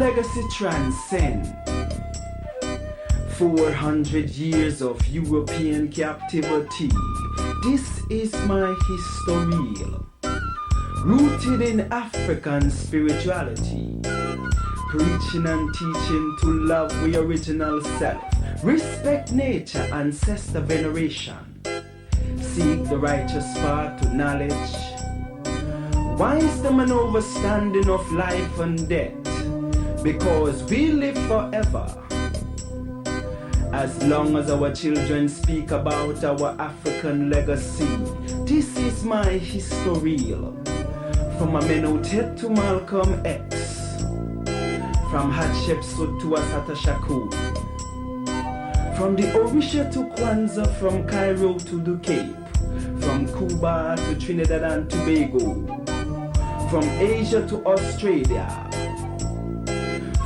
legacy transcends 400 years of European captivity. This is my history, rooted in African spirituality, preaching and teaching to love the original self, respect nature, ancestor veneration, seek the righteous path to knowledge, wisdom and understanding of life and death, because we live forever. As long as our children speak about our African legacy, this is my history. From Amenhotep to Malcolm X, from Hatshepsut to Assata Shakur, from the Orisha to Kwanzaa, from Cairo to the Cape, from Cuba to Trinidad and Tobago, from Asia to Australia,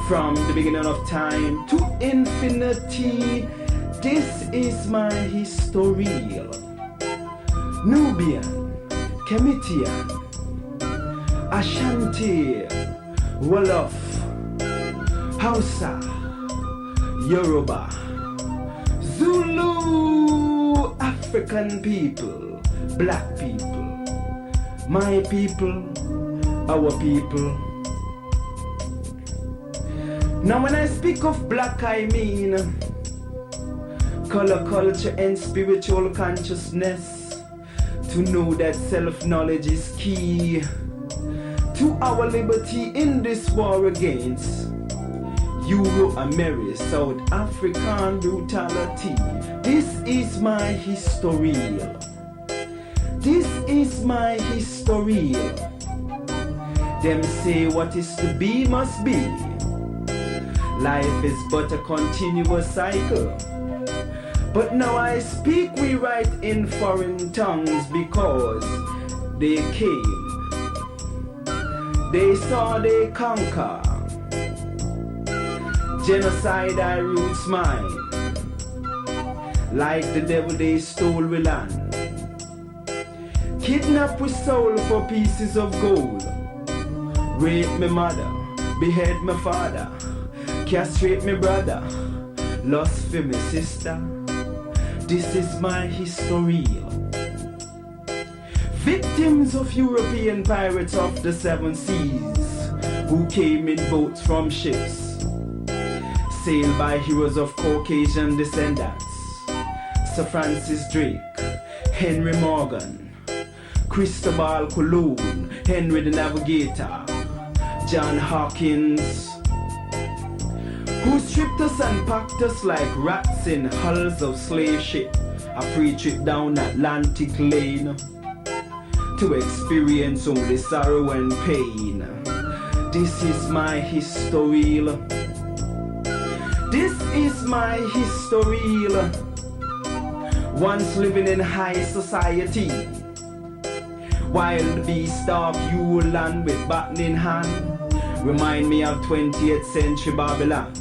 from the beginning of time to infinity, this is my history. Nubian, Kemitian, Ashanti, Wolof, Hausa, Yoruba, Zulu, African people, black people, my people, our people. Now when I speak of black, I mean color, culture, and spiritual consciousness. To know that self-knowledge is key to our liberty in this war against Euro-American South African brutality. This is my history. This is my history. Them say what is to be must be. Life is but a continuous cycle. But now I speak, we write in foreign tongues because they came, they saw, they conquer. Genocide I roots mine. Like the devil they stole we land. Kidnap with soul for pieces of gold. Rape my mother, behead my father, castrate my brother, lost for my sister. This is my history. Victims of European pirates of the seven seas, who came in boats from ships, sailed by heroes of Caucasian descendants. Sir Francis Drake, Henry Morgan, Cristobal Colon, Henry the Navigator, John Hawkins, who stripped us and packed us like rats in hulls of slave ship, a free trip down Atlantic lane, to experience only sorrow and pain. This is my history. This is my history. Once living in high society, wild beast stalk you land with baton in hand, remind me of 20th century Babylon.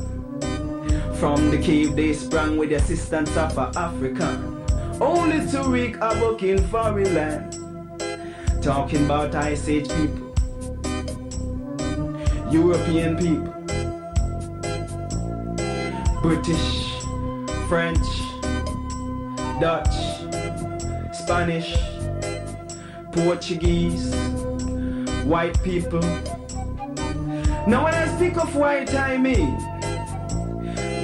From the cave they sprang with the assistance of an African, only to wreak havoc in foreign land. Talking about Ice Age people, European people, British, French, Dutch, Spanish, Portuguese, white people. Now when I speak of white, I mean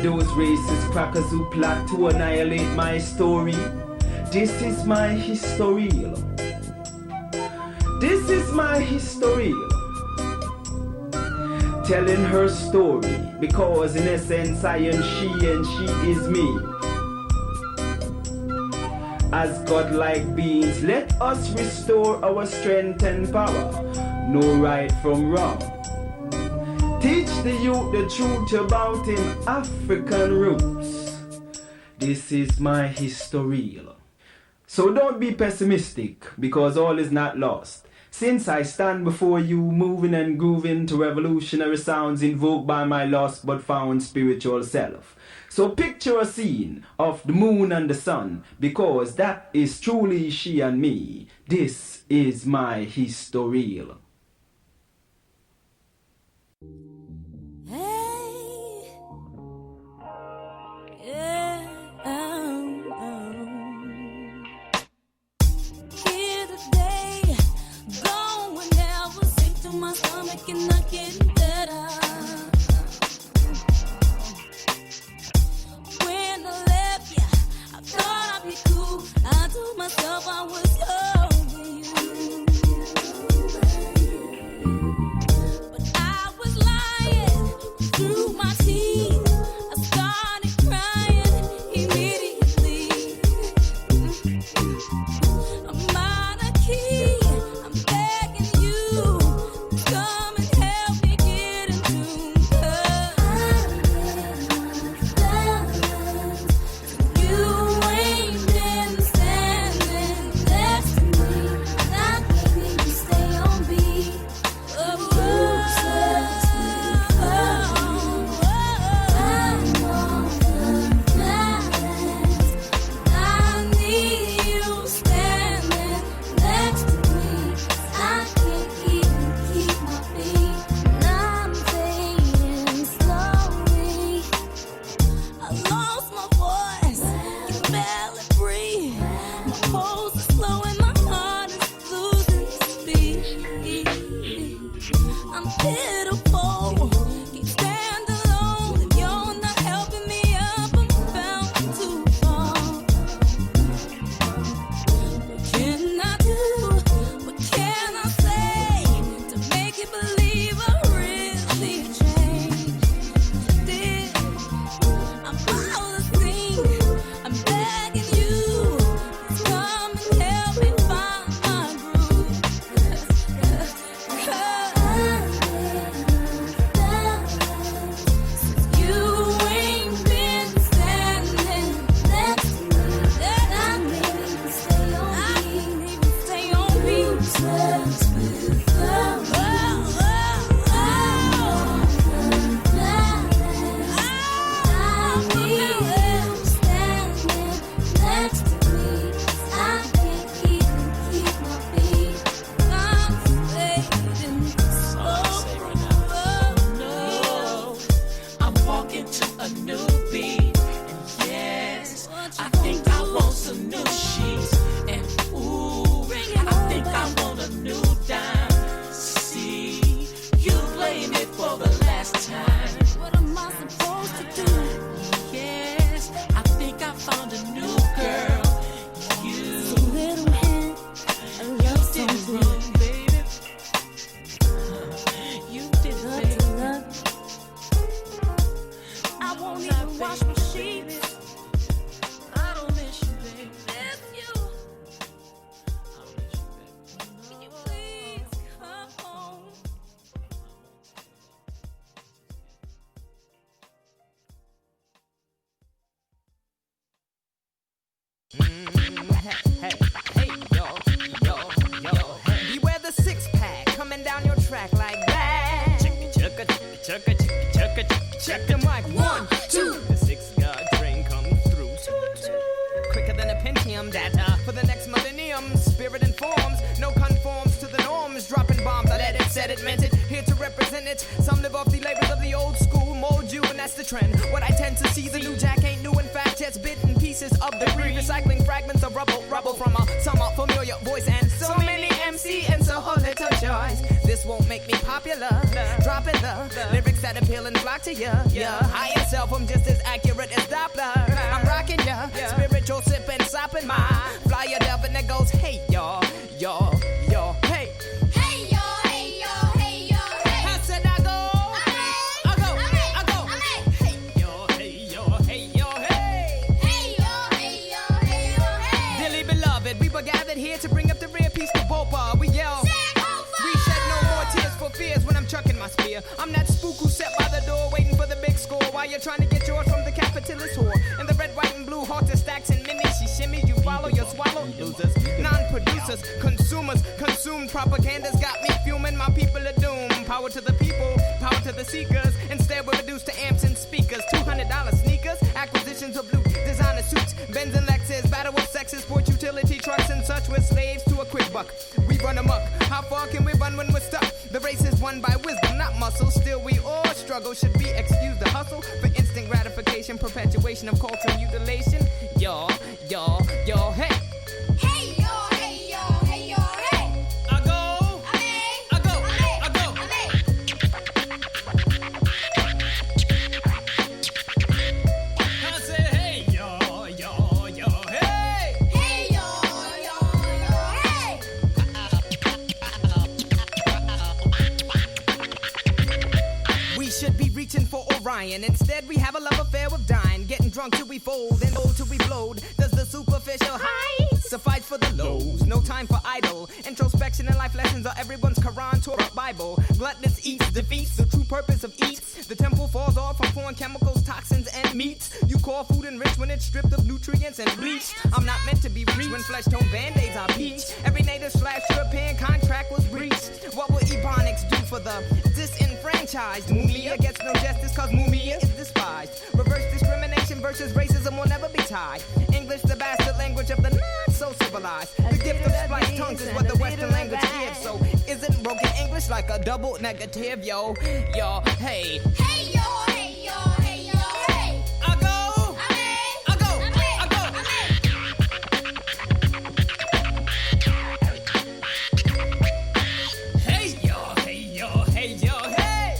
those racist crackers who plot to annihilate my story. This is my history. This is my history. Telling her story, because in essence I am she and she is me. As godlike beings, let us restore our strength and power. Know right from wrong. Teach the youth the truth about him African roots. This is my history. So don't be pessimistic, because all is not lost. Since I stand before you moving and grooving to revolutionary sounds invoked by my lost but found spiritual self. So picture a scene of the moon and the sun, because that is truly she and me. This is my history. Hey. wash my sheets. I don't miss you, baby. Miss you. I don't miss you, baby. Can you please come home? Hey, yo, hey. Beware the six-pack coming down your track like that. Check the mic, 1, 2. The 6-guard train comes through. Quicker than a Pentium data for the next millennium. Spirit informs, no conforms to the norms. Dropping bombs, I let it, said it, meant it. Here to represent it. Some live off the labors of the old school, mold you, and that's the trend. What I tend to see, the new jack ain't new, in fact, just bitten pieces of debris. Recycling fragments of rubble from a somewhat familiar voice. And so many MC and so little choice. This won't make me popular. Dropping the lyrics that appeal and flock to ya. Higher self, I'm just as accurate as Doppler. I'm rocking ya, spiritual sipping, sopping my flyer up, and that goes, hey y'all, hey. Hey, yo, hey, yo, hey, yo, hey. I said I go. Hey yo, hey, yo, hey. Hey, yo, hey, yo, hey, yo, hey. Dearly beloved, we were gathered here to bring up the rear piece to Bopa. We yell. We shed no more tears for fears when I'm chucking my spear. I'm that spook who sat by the door waiting for the big score while you're trying to get yours from the capitalist whore. And the red, white, and blue halter stacks and minis. She shimmies, you follow, you swallow. Losers, non-producers, consumers, consumed propaganda's got me fuming. My people are doomed. Power to the people, power to the seekers. Instead we're reduced to amps and speakers. $200 sneakers, acquisitions of blue designer suits, Benz and Lexus, battle of sexes, sport utility trucks and such. We're slaves to a quick buck. We run amok. How far can we run when we're stuck? The race is won by wisdom, not muscle. Still we all struggle. Should we excuse the hustle for instant gratification, perpetuation of cultural mutilation? Yo, hey. Hey, yo, hey, yo, hey, yo, hey. I go. I say, hey, yo, hey. Hey, yo, hey. We should be reaching for Orion. Instead, we have a love affair with dying. Getting drunk till we fold and old till we blowed. Does the superficial high suffice for the lows? No time for idle. Introspection and life lessons are everyone's Quran, Torah, Bible. Gluttonous eats, defeats the true purpose of eats. The temple falls off from foreign chemicals, toxins, and meats. You call food enriched when it's stripped of nutrients and bleach. I'm not meant to be reached when flesh tone band-aids are peach. Every native / European contract was breached. What will Ebonics do for the disenfranchised? Mumia gets no justice cause Mumia is despised. Reverse discrimination versus racism will never be tied. English, the bastard language of the not so civilized. The gift of spliced tongues is what the Western language gives. So isn't broken English like a double negative? Yo, hey. Hey, yo, hey, yo, hey, yo, hey. I go. Hey yo, hey, hey. Hey, yo, hey, yo, hey, yo, hey.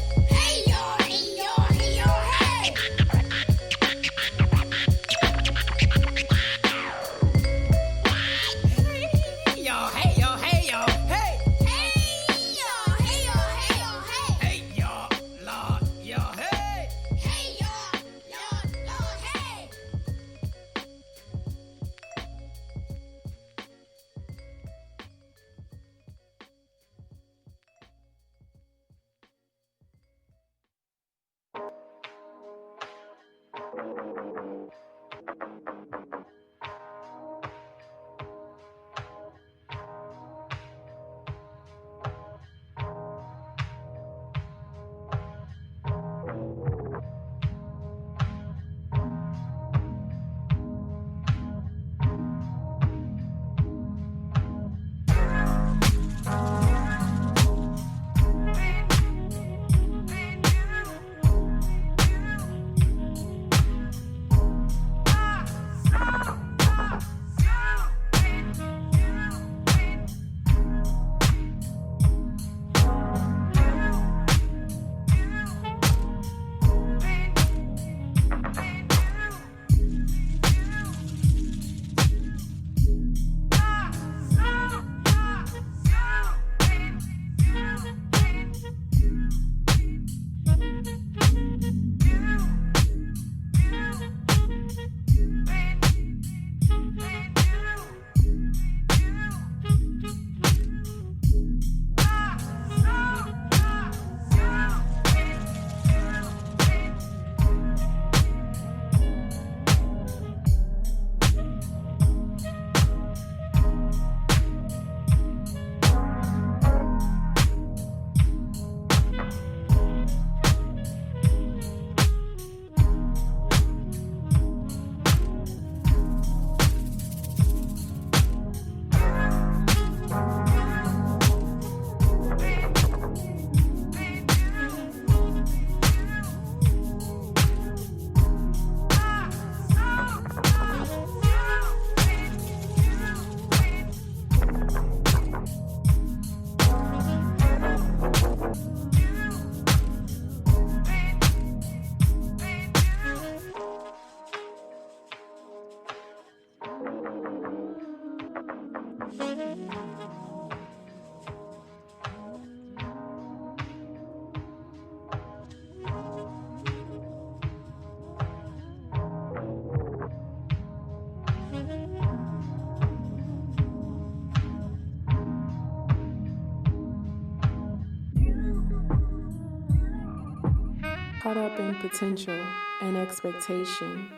Caught up in potential and expectation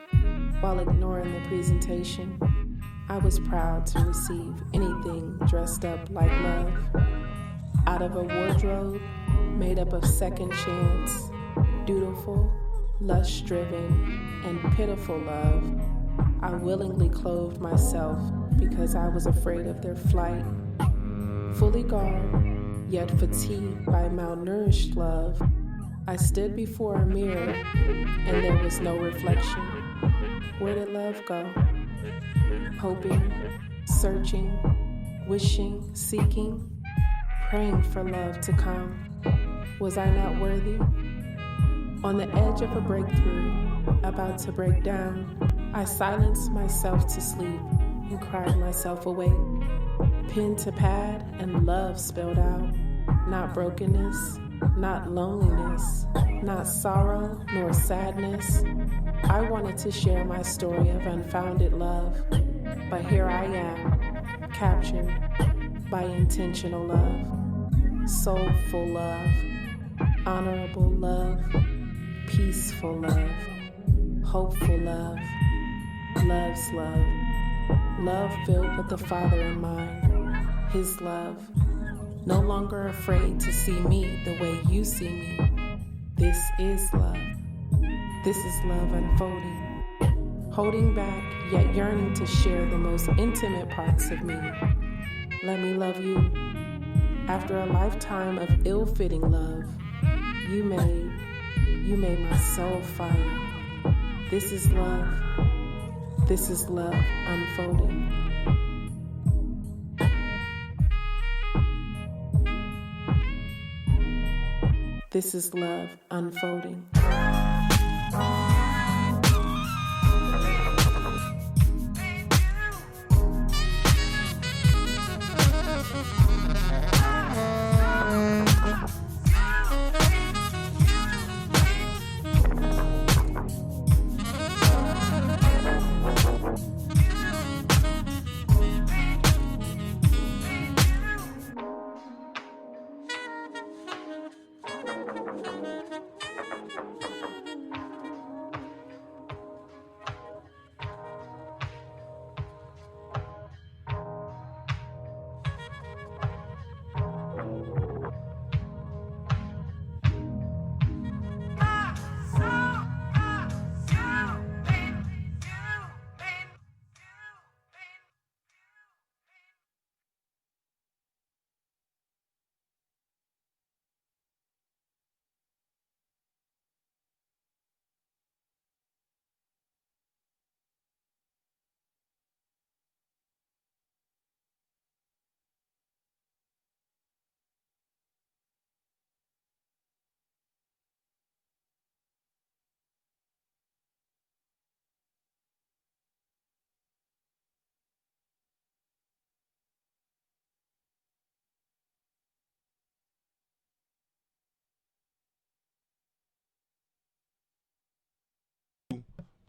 while ignoring the presentation. I was proud to receive anything dressed up like love. Out of a wardrobe made up of second chance, dutiful, lust-driven, and pitiful love, I willingly clothed myself because I was afraid of their flight. Fully garbed, yet fatigued by malnourished love, I stood before a mirror and there was no reflection. Where did love go? Hoping, searching, wishing, seeking, praying for love to come. Was I not worthy? On the edge of a breakthrough, about to break down, I silenced myself to sleep and cried myself awake. Pen to pad and love spelled out. Not brokenness, not loneliness, not sorrow nor sadness. I wanted to share my story of unfounded love, but here I am, captured by intentional love, soulful love, honorable love, peaceful love, hopeful love, love's love, love filled with the Father in mind, His love, no longer afraid to see me the way you see me. This is love. This is love unfolding, holding back yet yearning to share the most intimate parts of me. Let me love you. After a lifetime of ill-fitting love, you made my soul fire. This is love. This is love unfolding. This is love unfolding.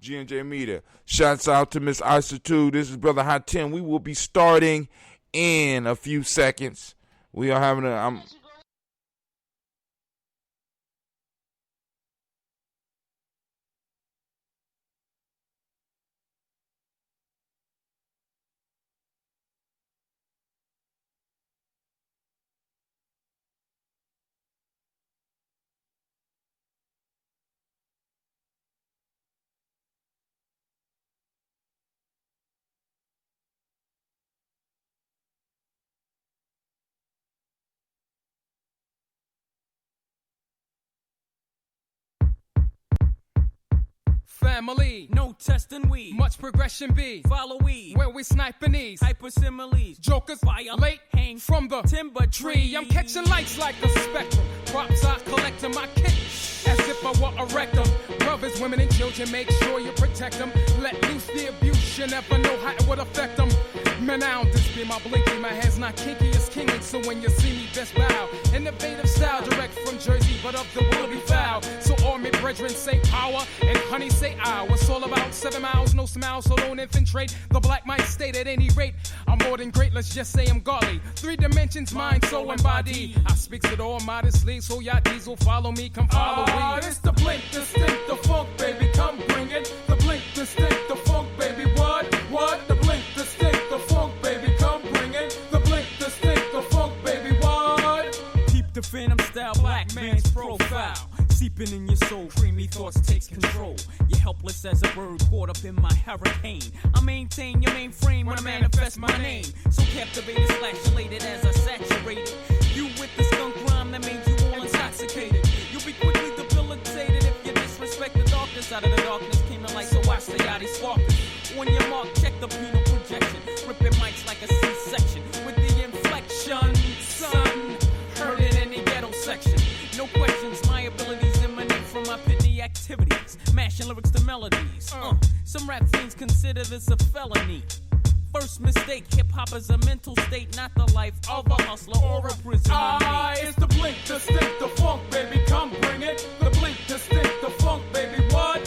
Gye-Nyame. Shouts out to Miss Isa too. This is Brother Hot 10. We will be starting in a few seconds. We are having a family, no testing we, much progression be, follow we, where we sniping these, hypersimiles, jokers, violate, hang from the timber tree, I'm catching lights like a spectrum, props I collect in my kit, as if I were a rectum, brothers, women and children, make sure you protect them, let loose the abuse, you never know how it would affect them, man, I don't this be my blinky, my head's not kinky, it's kingy, so when you see me, best bow, innovative style, direct from Jersey, but of the will be foul, so all my brethren say power, and honey say I, what's all about 7 miles, no smiles, so don't infiltrate, the black might state at any rate, I'm more than great, let's just say I'm godly, 3 dimensions, mind, soul, and body, I speaks it all modestly, so y'all diesel follow me, come follow me, it's the blink, thoughts takes control. You're helpless as a bird caught up in my hurricane. I maintain your mainframe when I manifest my name. So captivated / elated as I saturated you with the skunk rhyme that made you all intoxicated. You'll be quickly debilitated if you disrespect the darkness. Out of the darkness came the light, so watch the yachty sparkling. On your mark, check the penal projection. Ripping mics like a C-section with the inflection. Son, heard it in the ghetto section. No questions, my abilities emanate from my pithy activities. Mashing lyrics to melodies. Some rap fiends consider this a felony. First mistake, hip-hop is a mental state, not the life of a hustler or a prisoner. It's the blink, the stink, the funk, baby, come bring it. The blink, the stink, the funk, baby, what?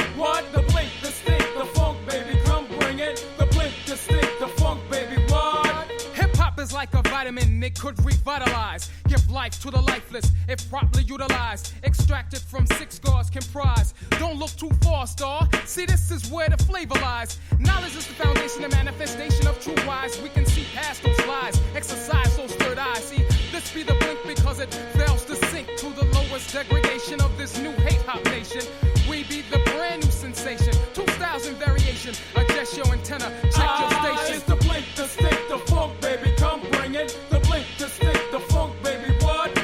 The blink, the stink, the funk, baby, come bring it. The blink, the stink, the funk, baby, what? Hip-hop is like a vitamin, it could revitalize. Give life to the lifeless, if properly utilized. Extracted from 6 scars comprised. Don't look too far, star. See, this is where the flavor lies. Knowledge is the foundation and manifestation of true wise. We can see past those lies, exercise those third eyes. See, this be the blink because it fails to sink to the lowest degradation of this new hate-hop nation. We be the brand new sensation. 2 styles in variation. Adjust your antenna, check your station. It's the blink, the stink, the funk, baby, come bring it. The blink, the stink, the funk, baby, what?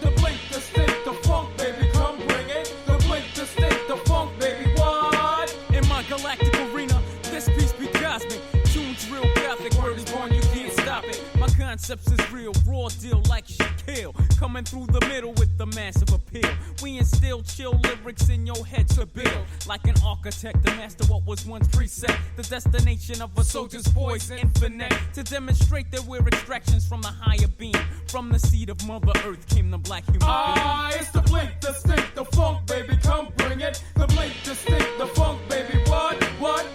The blink, the stink, the funk, baby, come bring it. The blink, the stink, the funk, baby, what? In my galactic arena, this piece be cosmic. Tunes real gothic, word is born, you can't stop it. My concepts is real, raw deal like Shaquille. Coming through the middle with the massive appeal. We instill chill lyrics in your head to build. Like an architect to master what was once preset. The destination of a soldier's voice infinite. To demonstrate that we're extractions from the higher beam. From the seed of Mother Earth came the black human being. It's the blink, the stink, the funk, baby, come bring it. The blink, the stink, the funk, baby, what?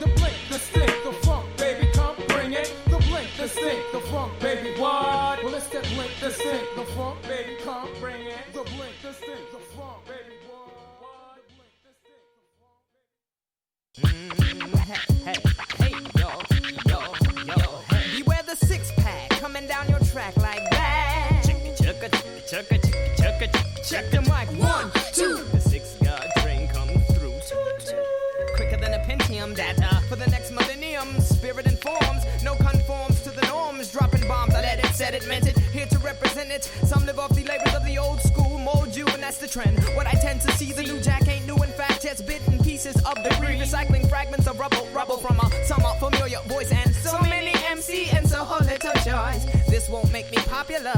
The blink, the stink, the funk, baby, come bring it. The blink, the stink, the funk, baby, what? Well, it's that blink, the stink, the funk, baby, come bring it. The blink, the stink, the funk, baby, what? The blink, the stink, the funk. Hey, yo, hey. Beware the 6-pack coming down your track like that. Check the mic. 1, 2. The 6-yard train comes through. Quicker than a Pentium data for the next millennium. Spirit informs, no conforms to the norms. Dropping bombs, I let it, said it, meant it. Here to represent it. Some live off the labels of the old school, mold you, and that's the trend. What I tend to see, the new jack ain't new. In fact, just bitten pieces of debris, recycling fragments of rubble from a somewhat familiar voice. And so many MC and so little choice. This won't make me popular.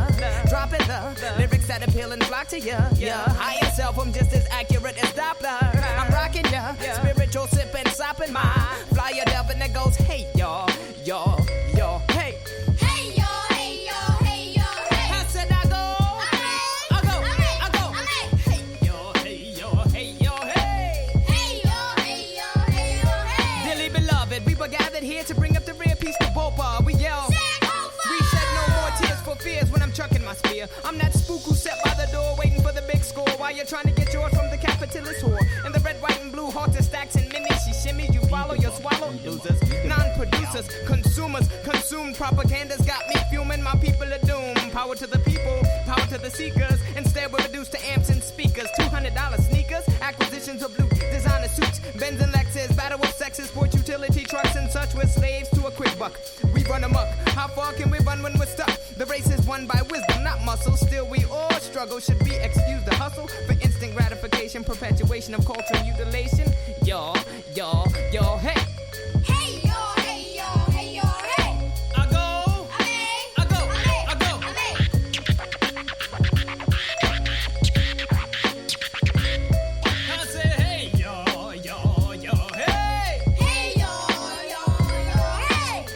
Dropping the lyrics that appeal and flock to ya. Higher self, I'm just as accurate as Doppler. I'm rocking ya, spiritual sip and sopping my flyer dub, and that goes, hey y'all, hey. Hey yo, hey yo, hey yo, hey. I said I go. Hey yo, hey yo, hey yo, hey. Hey yo, hey yo, hey yo, hey. Dearly beloved, we were gathered here to bring up the rear piece to Bopa. We yell. We shed no more tears for fears when I'm chucking my spear. I'm that spook who sat by the door waiting for the big score while you're trying to get yours from the capitalist whore. And the red, white, and blue halter stacks and minis. She shimmy, you follow, you swallow. Losers, non-producers, consumers, consumed propaganda's got me fuming. My people are doomed. Power to the people, power to the seekers. Instead, we're reduced to amps and speakers. $200 sneakers, acquisitions of blue designer suits, Benz and Lexus, battle of sexes, sport utility trucks and such. We're slaves to a quick buck. We run amok. How far can we run when we're stuck? The race is won by wisdom, not muscle. Still, we all struggle. Should we excuse the hustle for instant gratification, perpetuation of cultural mutilation? Yo, hey. Hey yo, hey yo, hey yo, hey. I go. I say, hey, yo, hey. Hey yo, hey.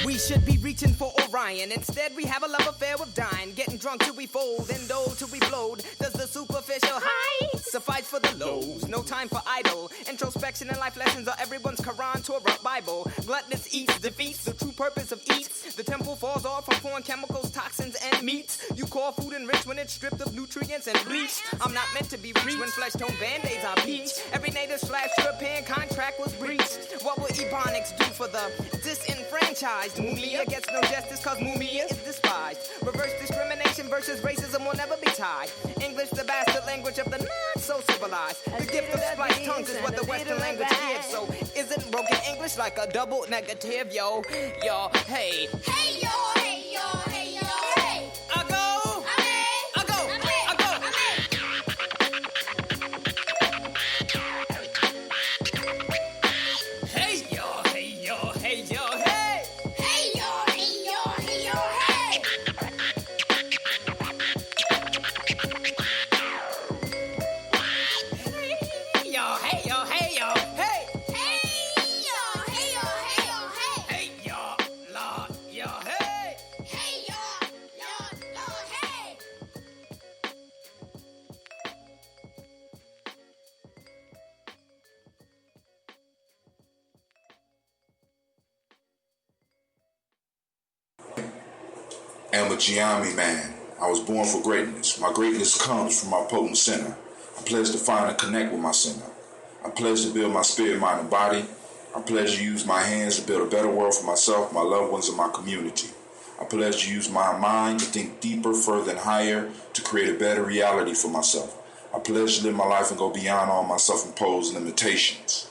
We should be reaching for Orion. Instead, we have a love affair with dying. Getting drunk till we fold and dole till we blowed. Does the superficial high suffice for the lows? No time for idle. Introspection and life lessons are everyone's Quran, Torah, Bible. Gluttonous eats, defeats the true purpose of eats. The temple falls off from foreign chemicals, toxins, and meats. You call food enriched when it's stripped of nutrients and bleach. I'm not meant to be reached when flesh-tone band-aids are peach. Every native/European contract was breached. What will Ebonics do for the disinfection? disenfranchised. Mumia gets no justice cause Mumia is despised. Reverse discrimination versus racism will never be tied. English, the bastard language of the not so civilized. The gift of spliced tongues is what the Western language gives. So isn't broken English like a double negative, yo? Yo, hey. Hey yo, hey yo, hey yo, hey. I go. I go. I go. Hey yo, hey yo, hey yo, hey. Hey yo, hey yo, hey yo, hey. Hey yo, hey yo, hey yo, hey. Hey yo, hey yo, hey yo, hey. Hey yo, Lord, yo, hey. Hey yo, Lord, hey. I'm a Gye-Nyame man. I was born for greatness. My greatness comes from my potent center. I pledge to find and connect with my center. I pledge to build my spirit, mind, and body. I pledge to use my hands to build a better world for myself, my loved ones, and my community. I pledge to use my mind to think deeper, further, and higher to create a better reality for myself. I pledge to live my life and go beyond all my self-imposed limitations.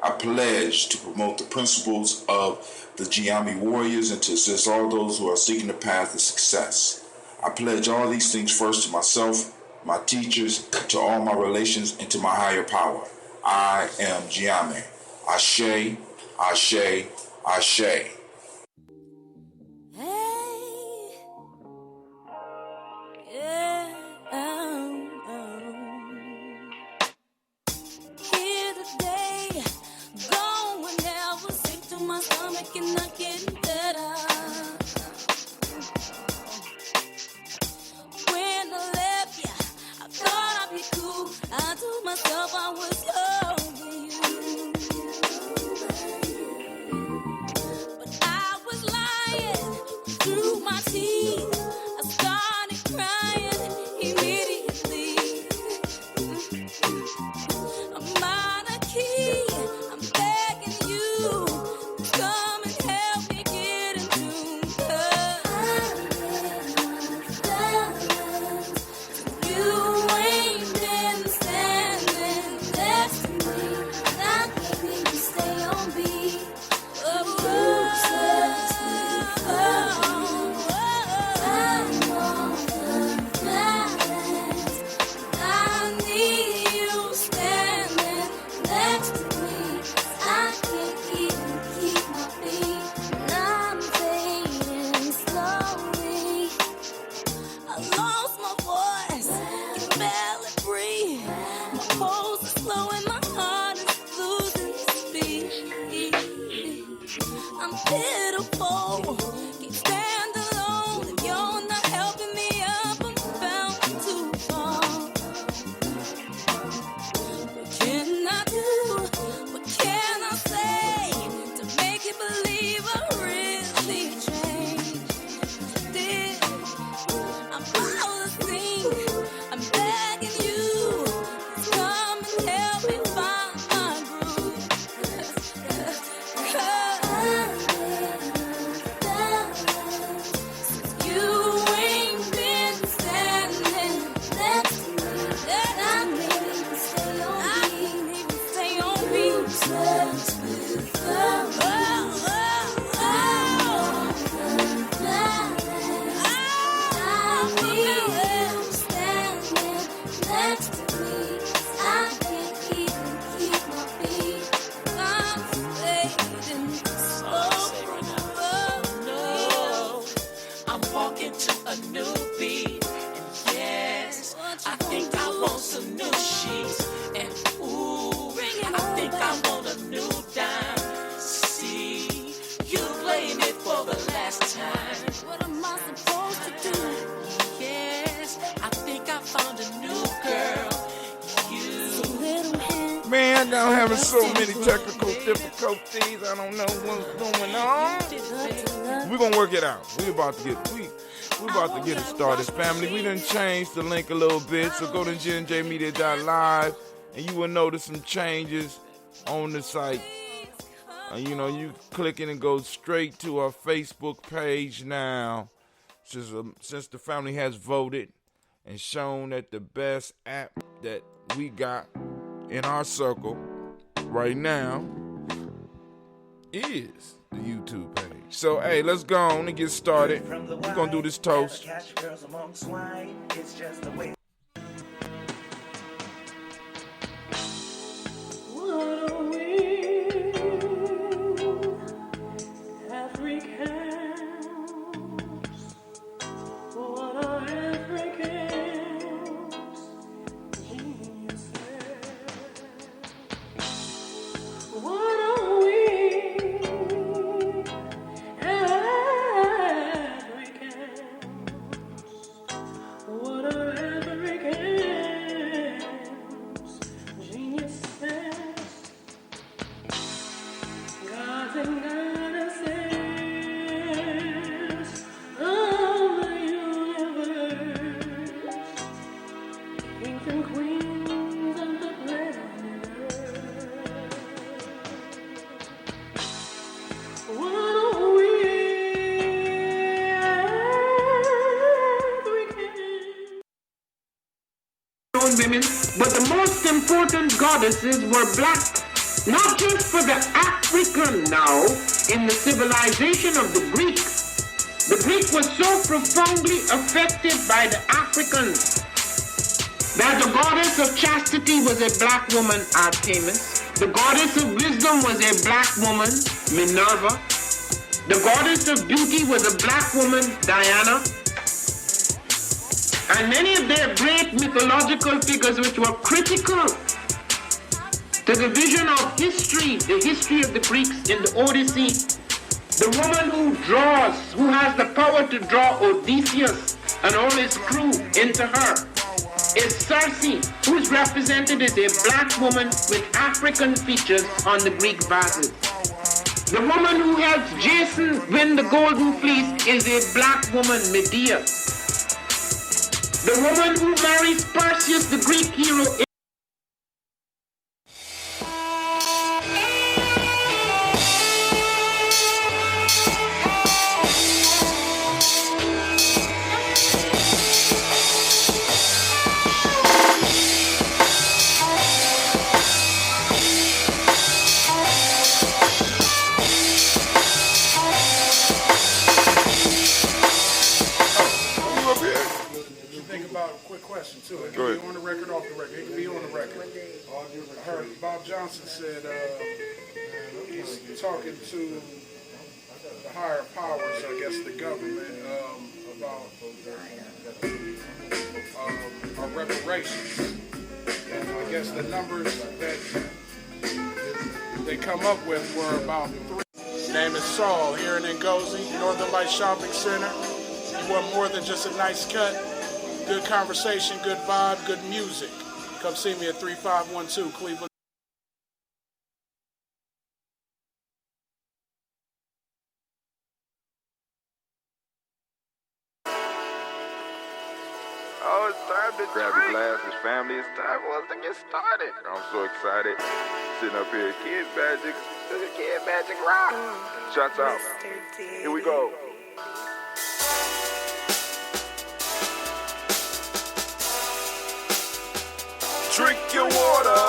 I pledge to promote the principles of the Gye-Nyame warriors and to assist all those who are seeking the path of success. I pledge all these things first to myself, my teachers, to all my relations, and to my higher power. I am Gye-Nyame. Ashe, Ashe, Ashe. Hey, yeah, here today, going ever sick to my stomach and not getting better. When I left ya, I thought I'd be cool. I told myself I was over you, but I was lying through my teeth. I started crying immediately. I'm out of key. I'm begging you to come and help me get in tune. 'Cause you ain't been standing next to me. Not making me stay on beat. I need you standing next to me. I can't even keep my feet. And I'm fading slowly. I lost my voice, can barely breathe. My pulse is slow and my heart is losing speed. I'm pitiful, can't stand alone. If you're not helping me up, I'm bound to fall. What can I do? What can I say to make you believe I really changed? I did. I'm out of sync. I'm begging you to come and help me find my groove. You ain't been standing next to me. I can't even stay on beat. I need you standing next to me. I can't even keep my feet. I'm fading No, I'm walking to a new beat. And yes, I think I want some new sheets. And ooh, I think I want a new dime. See, you playing it for the last time. What am I supposed to do? Yes, I think I found a new girl. You. Little hand. Man, I'm having so many technical difficulties. I don't know what's going on. We're gonna work it out. We about to get it started, family. We done changed the link a little bit, so go to GNJmedia.live and you will notice some changes on the site. You know, you click it and go straight to our Facebook page now. Since the family has voted and shown that the best app that we got in our circle right now is the YouTube page. So, hey, let's go on and get started. We're going to do this toast. Women, but the most important goddesses were black, not just for the African now, in the civilization of the Greeks. The Greek was so profoundly affected by the Africans that the goddess of chastity was a black woman, Artemis. The goddess of wisdom was a black woman, Minerva. The goddess of beauty was a black woman, Diana. And many of their great mythological figures which were critical to the vision of history, the history of the Greeks in the Odyssey, the woman who has the power to draw Odysseus and all his crew into her, is Circe, who is represented as a black woman with African features on the Greek vases. The woman who helps Jason win the Golden Fleece is a black woman, Medea. The woman who marries Perseus, the Greek hero, too. It can be on the record, off the record. It can be on the record. I heard Bob Johnson said he's talking to the higher powers, I guess the government, about our reparations. And I guess the numbers that they come up with were about 3. His name is Saul, here in Ngozi, Northern Light Shopping Center. He want more than just a nice cut. Good conversation, good vibe, good music. Come see me at 3512 Cleveland. Oh, it's time to grab your glasses, family. It's time for us to get started. I'm so excited. Sitting up here, Kid Magic Rock. Shots out. Here we go. Drink your water.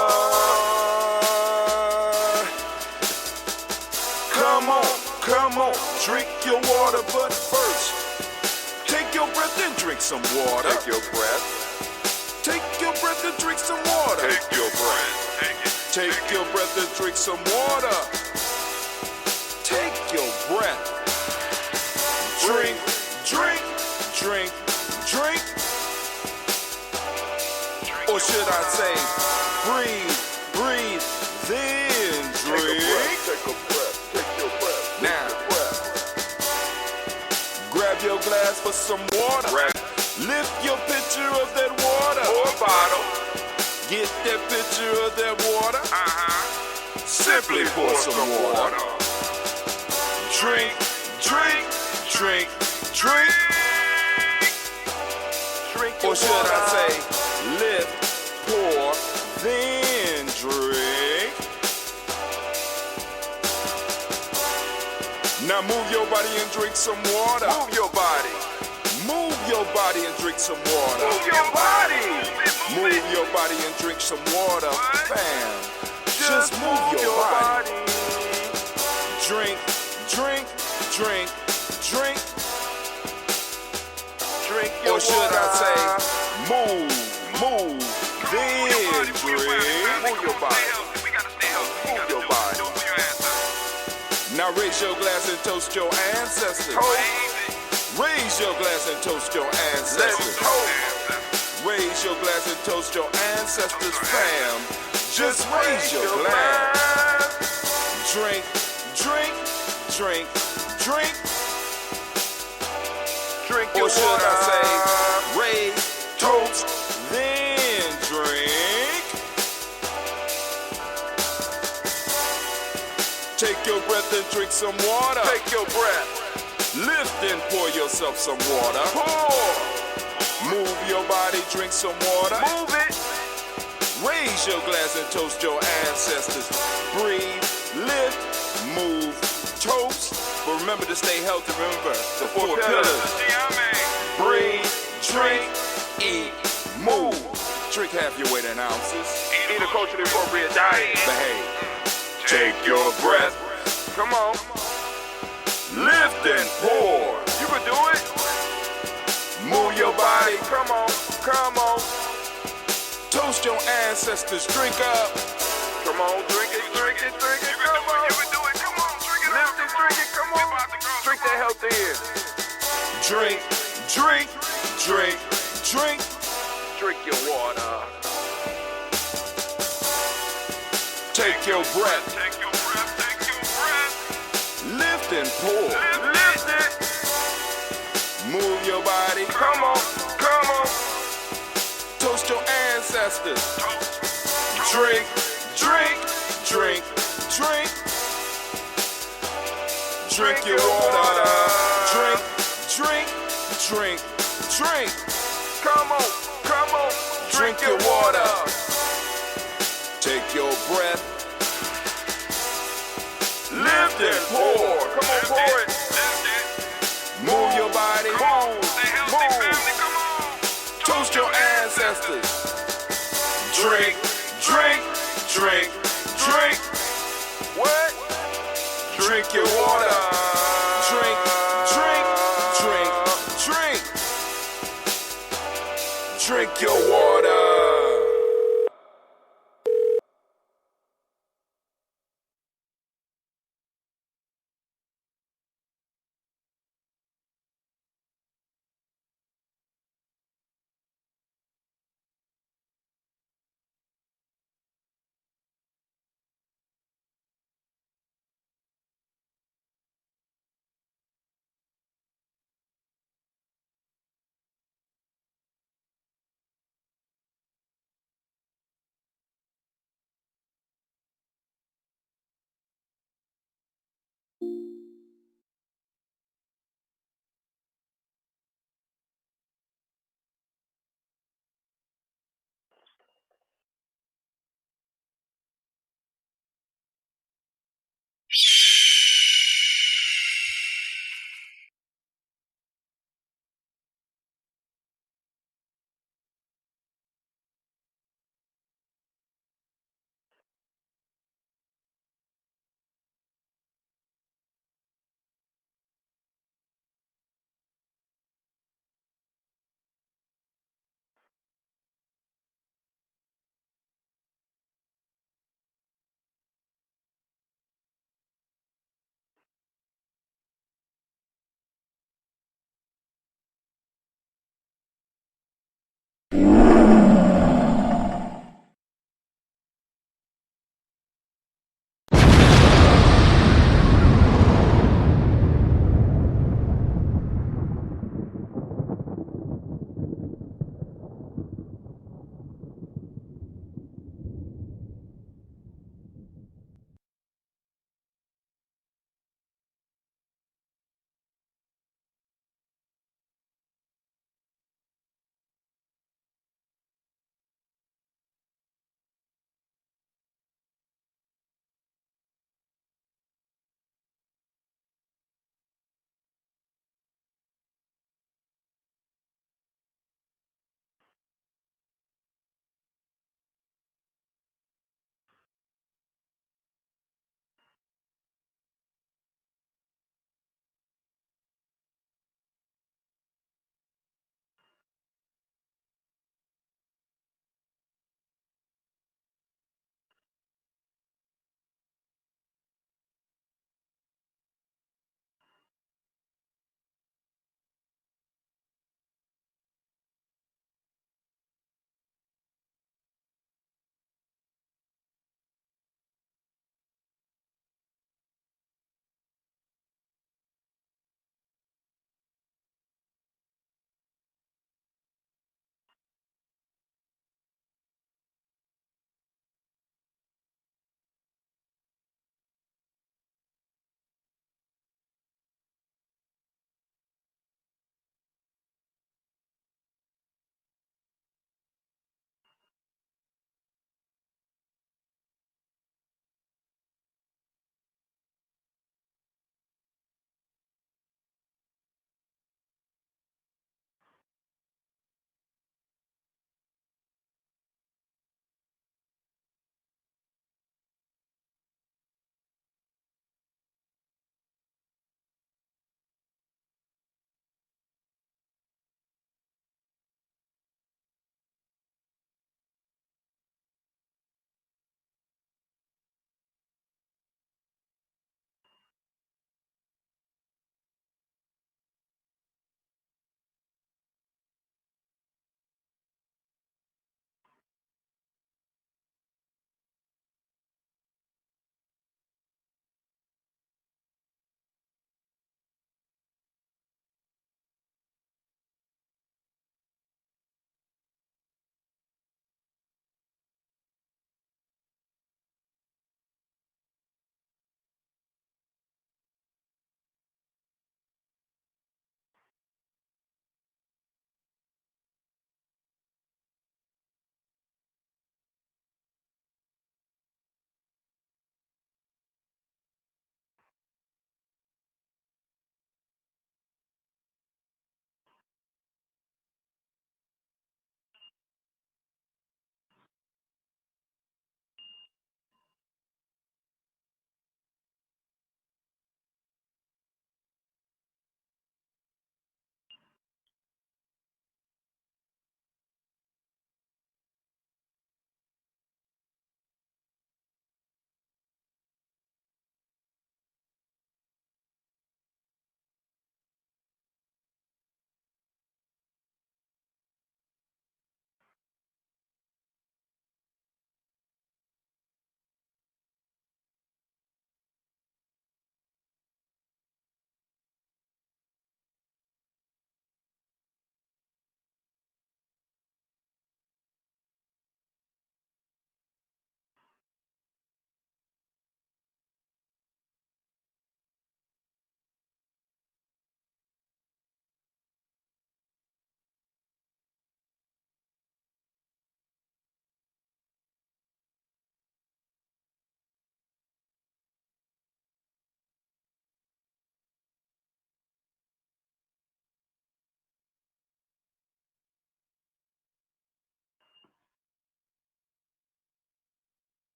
Come on, drink your water. But first, take your breath and drink some water. Take your breath and drink some water. Take your breath. Take your breath and drink some water. Take your breath. Drink. Or should I say, breathe, then drink. Take a breath. Now, grab your glass for some water. Lift your pitcher of that water. Or bottle. Get that pitcher of that water. Simply pour some water. Drink. Or should I say, lift, pour, then drink. Now move your body and drink some water. Move your body. Move your body and drink some water. Move your body. Move your body and drink some water. Bam. Just move your body. Drink, drink, drink, drink. Drink your or should water. I say, move, then drink. Move your body. Move your body. Now raise your glass and toast your ancestors. Raise your glass and toast your ancestors. Raise your glass and toast your ancestors, fam. Just raise your glass. Drink, drink, drink, drink. Drink your or should water. I say, raise, toast, then drink. Take your breath and drink some water. Take your breath. Lift and pour yourself some water. Pour. Move your body, drink some water. Move it. Raise your glass and toast your ancestors. Breathe, lift, move, toast. But remember to stay healthy. Remember the four pillars. Breathe, drink, eat, move. Drink half your weight in ounces. Eat a culturally appropriate diet. Behave. Take your breath. Come on. Lift and pour. You can do it. Move your body. Come on. Come on. Toast your ancestors. Drink up. Come on. Drink it. Drink it. Drink it. Come on. You can do it. Come on. Drink it. Lift it. Drink it. Come on. Drink that health in. Drink, drink, drink, drink. Drink your water. Take your breath. Take your breath. Take your breath. Lift and pour. Lift it. Move your body. Come on. Come on. Toast your ancestors. Drink, drink, drink, drink. Drink your water. Drink, drink, drink, drink. Come on. Come on. Drink your water. Take your breath. Lift and pour. Come on, pour it. Move your body. Move. Move. Toast your ancestors. Drink, drink, drink, drink. What? Drink your water. Drink, drink, drink, drink. Drink your water.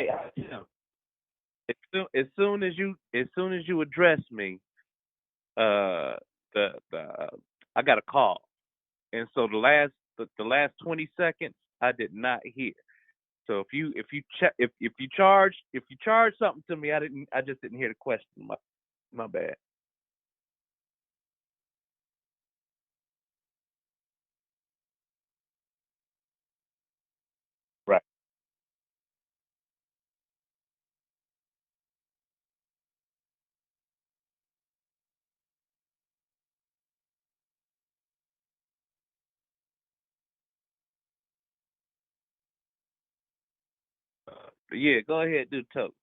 Hey, Tim, as soon as you address me, the I got a call, and so the last 20 seconds I did not hear. So if you charge something to me, I just didn't hear the question. My bad. Right. Yeah, go ahead, do the talk.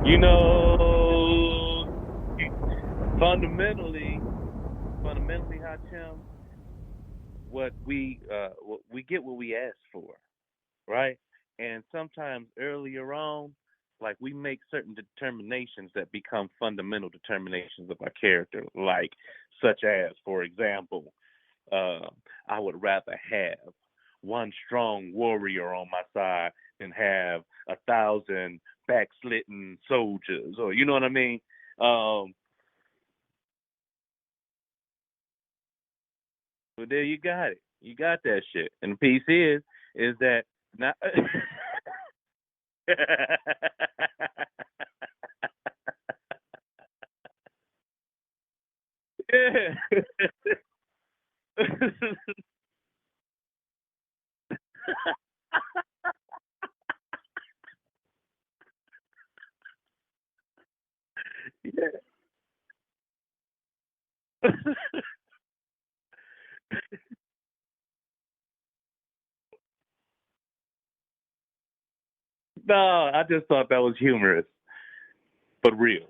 You know, fundamentally, Hachim, what we get what we ask for, right? And sometimes earlier on, like we make certain determinations that become fundamental determinations of our character, like such as, for example, uh, I would rather have one strong warrior on my side than have 1,000 backslidden soldiers, or you know what I mean? Um, but there you got it. You got that shit. And the piece is that not. Yeah. Yeah. No, I just thought that was humorous, but real.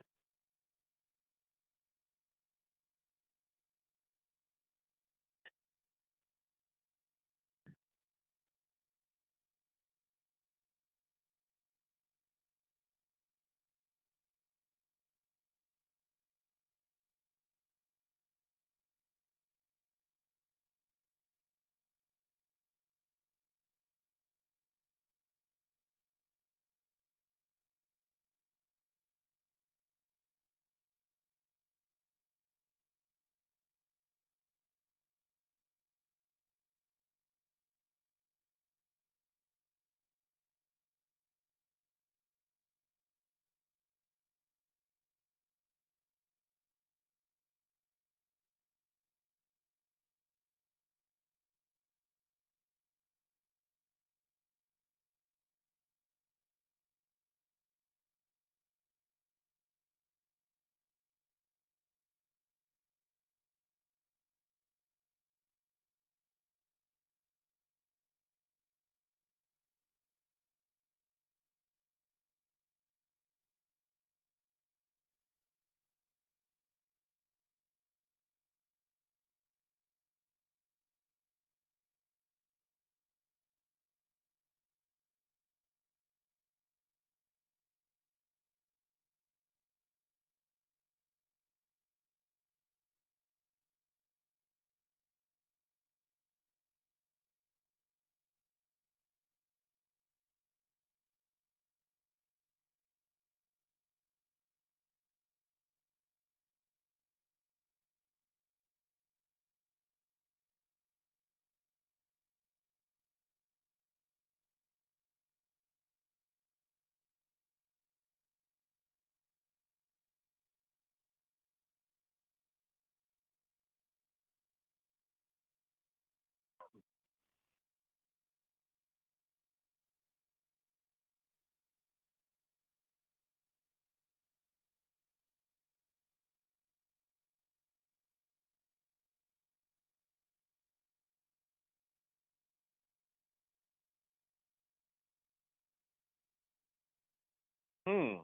Hmm.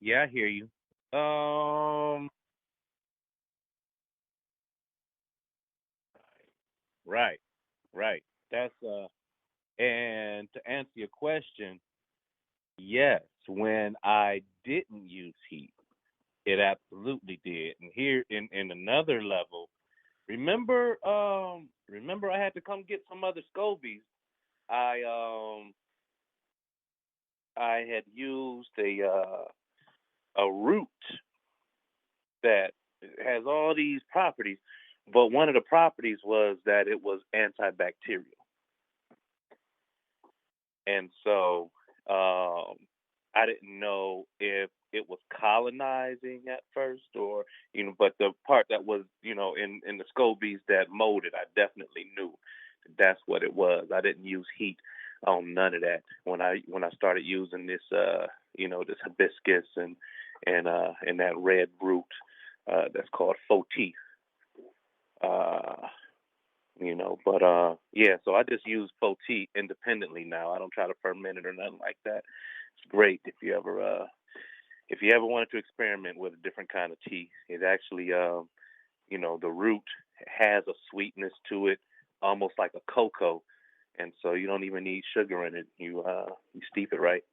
Yeah, I hear you. Um. Right. Right. That's And to answer your question, yes, when I didn't use heat, it absolutely did. And here in another level, remember I had to come get some other scobies. I I had used a root that has all these properties, but one of the properties was that it was antibacterial. And so I didn't know if it was colonizing at first, or but the part that was in the scobies that molded, I definitely knew that's what it was. I didn't use heat on none of that when I started using this this hibiscus and that red root that's called faux uh but yeah, so I just use faux independently now. I don't try to ferment it or nothing like that. It's great if you ever wanted to experiment with a different kind of tea. It actually the root has a sweetness to it, almost like a cocoa, and so you don't even need sugar in it. You steep it right.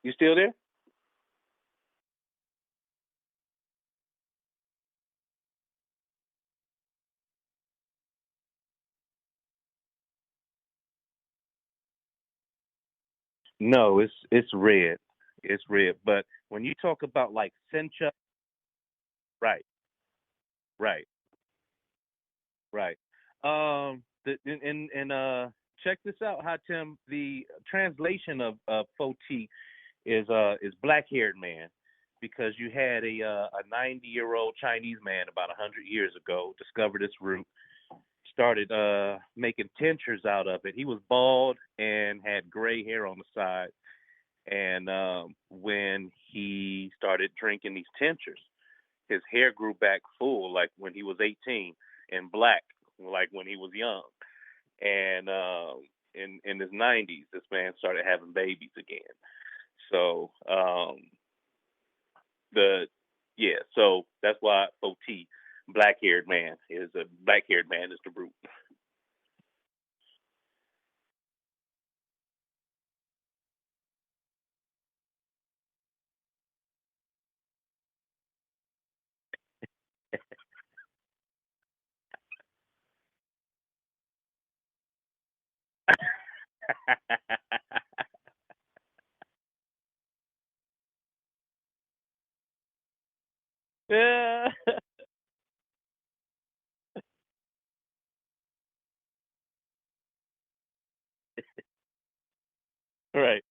You still there? No, it's red. It's red. But when you talk about like sencha, right, right, right. Check this out, Hatem. The translation of Foti is black haired man, because you had a 90-year-old Chinese man about 100 years ago discovered this root, started making tinctures out of it. He was bald and had gray hair on the side, and when he started drinking these tinctures, his hair grew back full like when he was 18, and black like when he was young. And in his 90s, this man started having babies again. So the yeah, so that's why OT, black haired man is the root. Yeah. Right.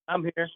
I'm here.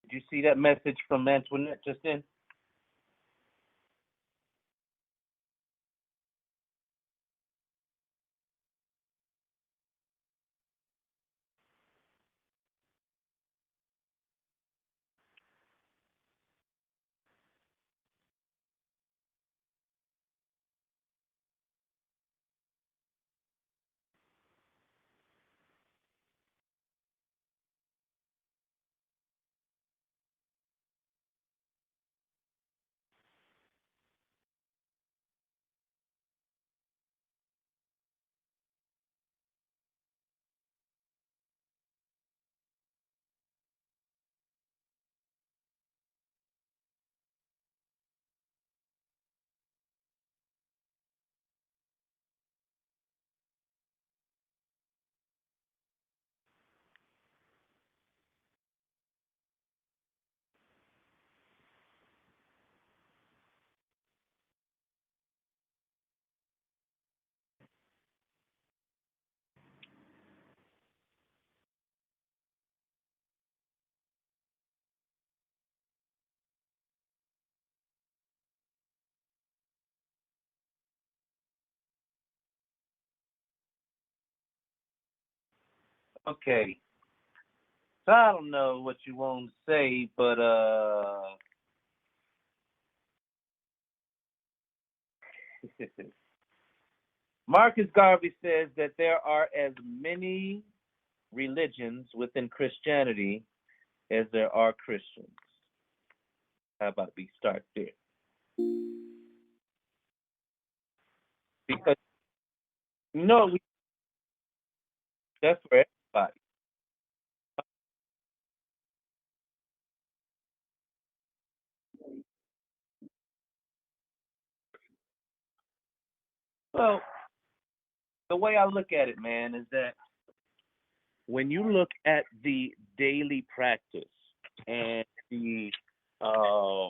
Did you see that message from Antoinette just in? Okay. So I don't know what you want to say, but Marcus Garvey says that there are as many religions within Christianity as there are Christians. How about we start there? Because that's for everybody. Well, the way I look at it, man, is that when you look at the daily practice and uh,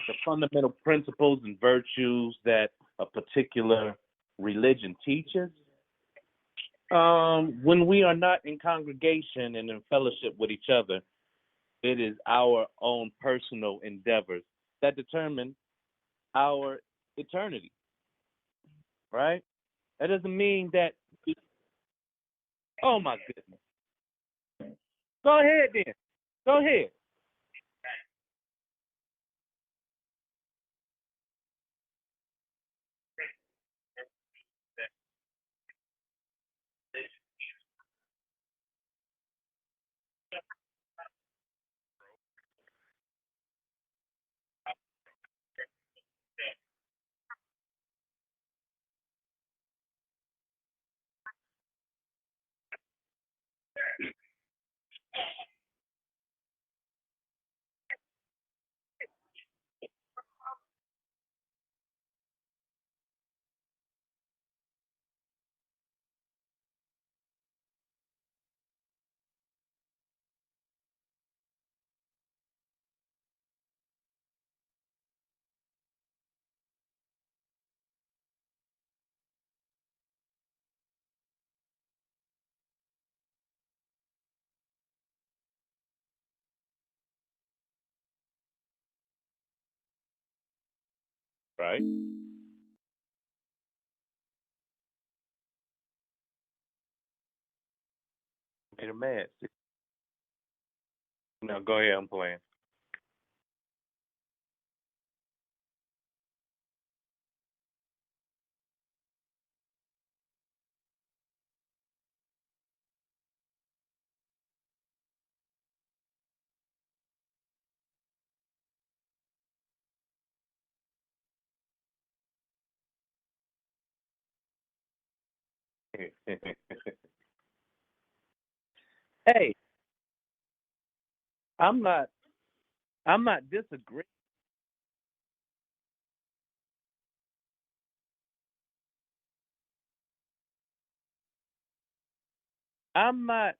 the fundamental principles and virtues that a particular religion teaches, when we are not in congregation and in fellowship with each other, it is our own personal endeavors that determine our eternity, right? That doesn't mean that, oh my goodness. Go ahead then. Go ahead. right? Made her mad. Now go ahead, I'm playing. Hey, I'm not I'm not disagreeing. I'm not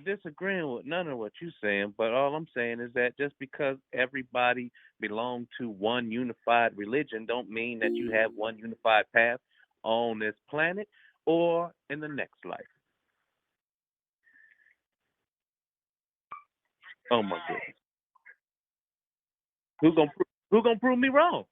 disagreeing with none of what you're saying, but all I'm saying is that just because everybody belong to one unified religion don't mean that you have one unified path on this planet or in the next life. Oh my goodness. Who gonna prove me wrong?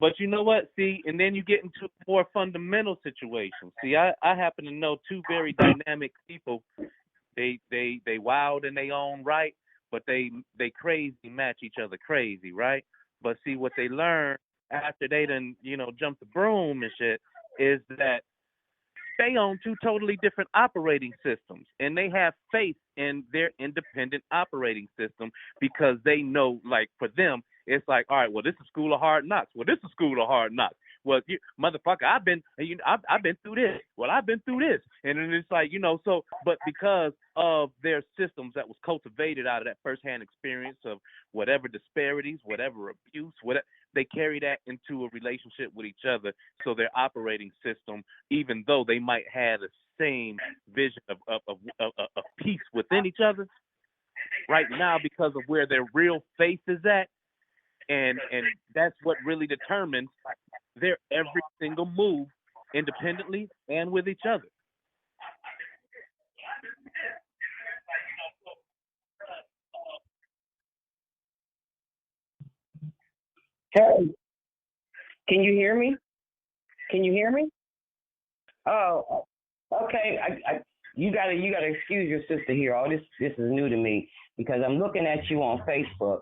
But you know what? See, and then you get into more fundamental situations. See, I happen to know two very dynamic people. They wild in their own right, but they crazy match each other crazy, right? But see what they learn after they done, jump the broom and shit is that they own two totally different operating systems and they have faith in their independent operating system because they know, like, for them it's like, all right, well, this is school of hard knocks. Well, this is school of hard knocks. Well, motherfucker, I've been through this. Well, I've been through this. And then it's like, so, but because of their systems that was cultivated out of that firsthand experience of whatever disparities, whatever abuse, whatever, they carry that into a relationship with each other. So their operating system, even though they might have the same vision of peace within each other, right now, because of where their real faith is at, and that's what really determines their every single move independently and with each other. Hey, can you hear me? Can you hear me? Oh, okay. You gotta excuse your sister here. All this is new to me because I'm looking at you on Facebook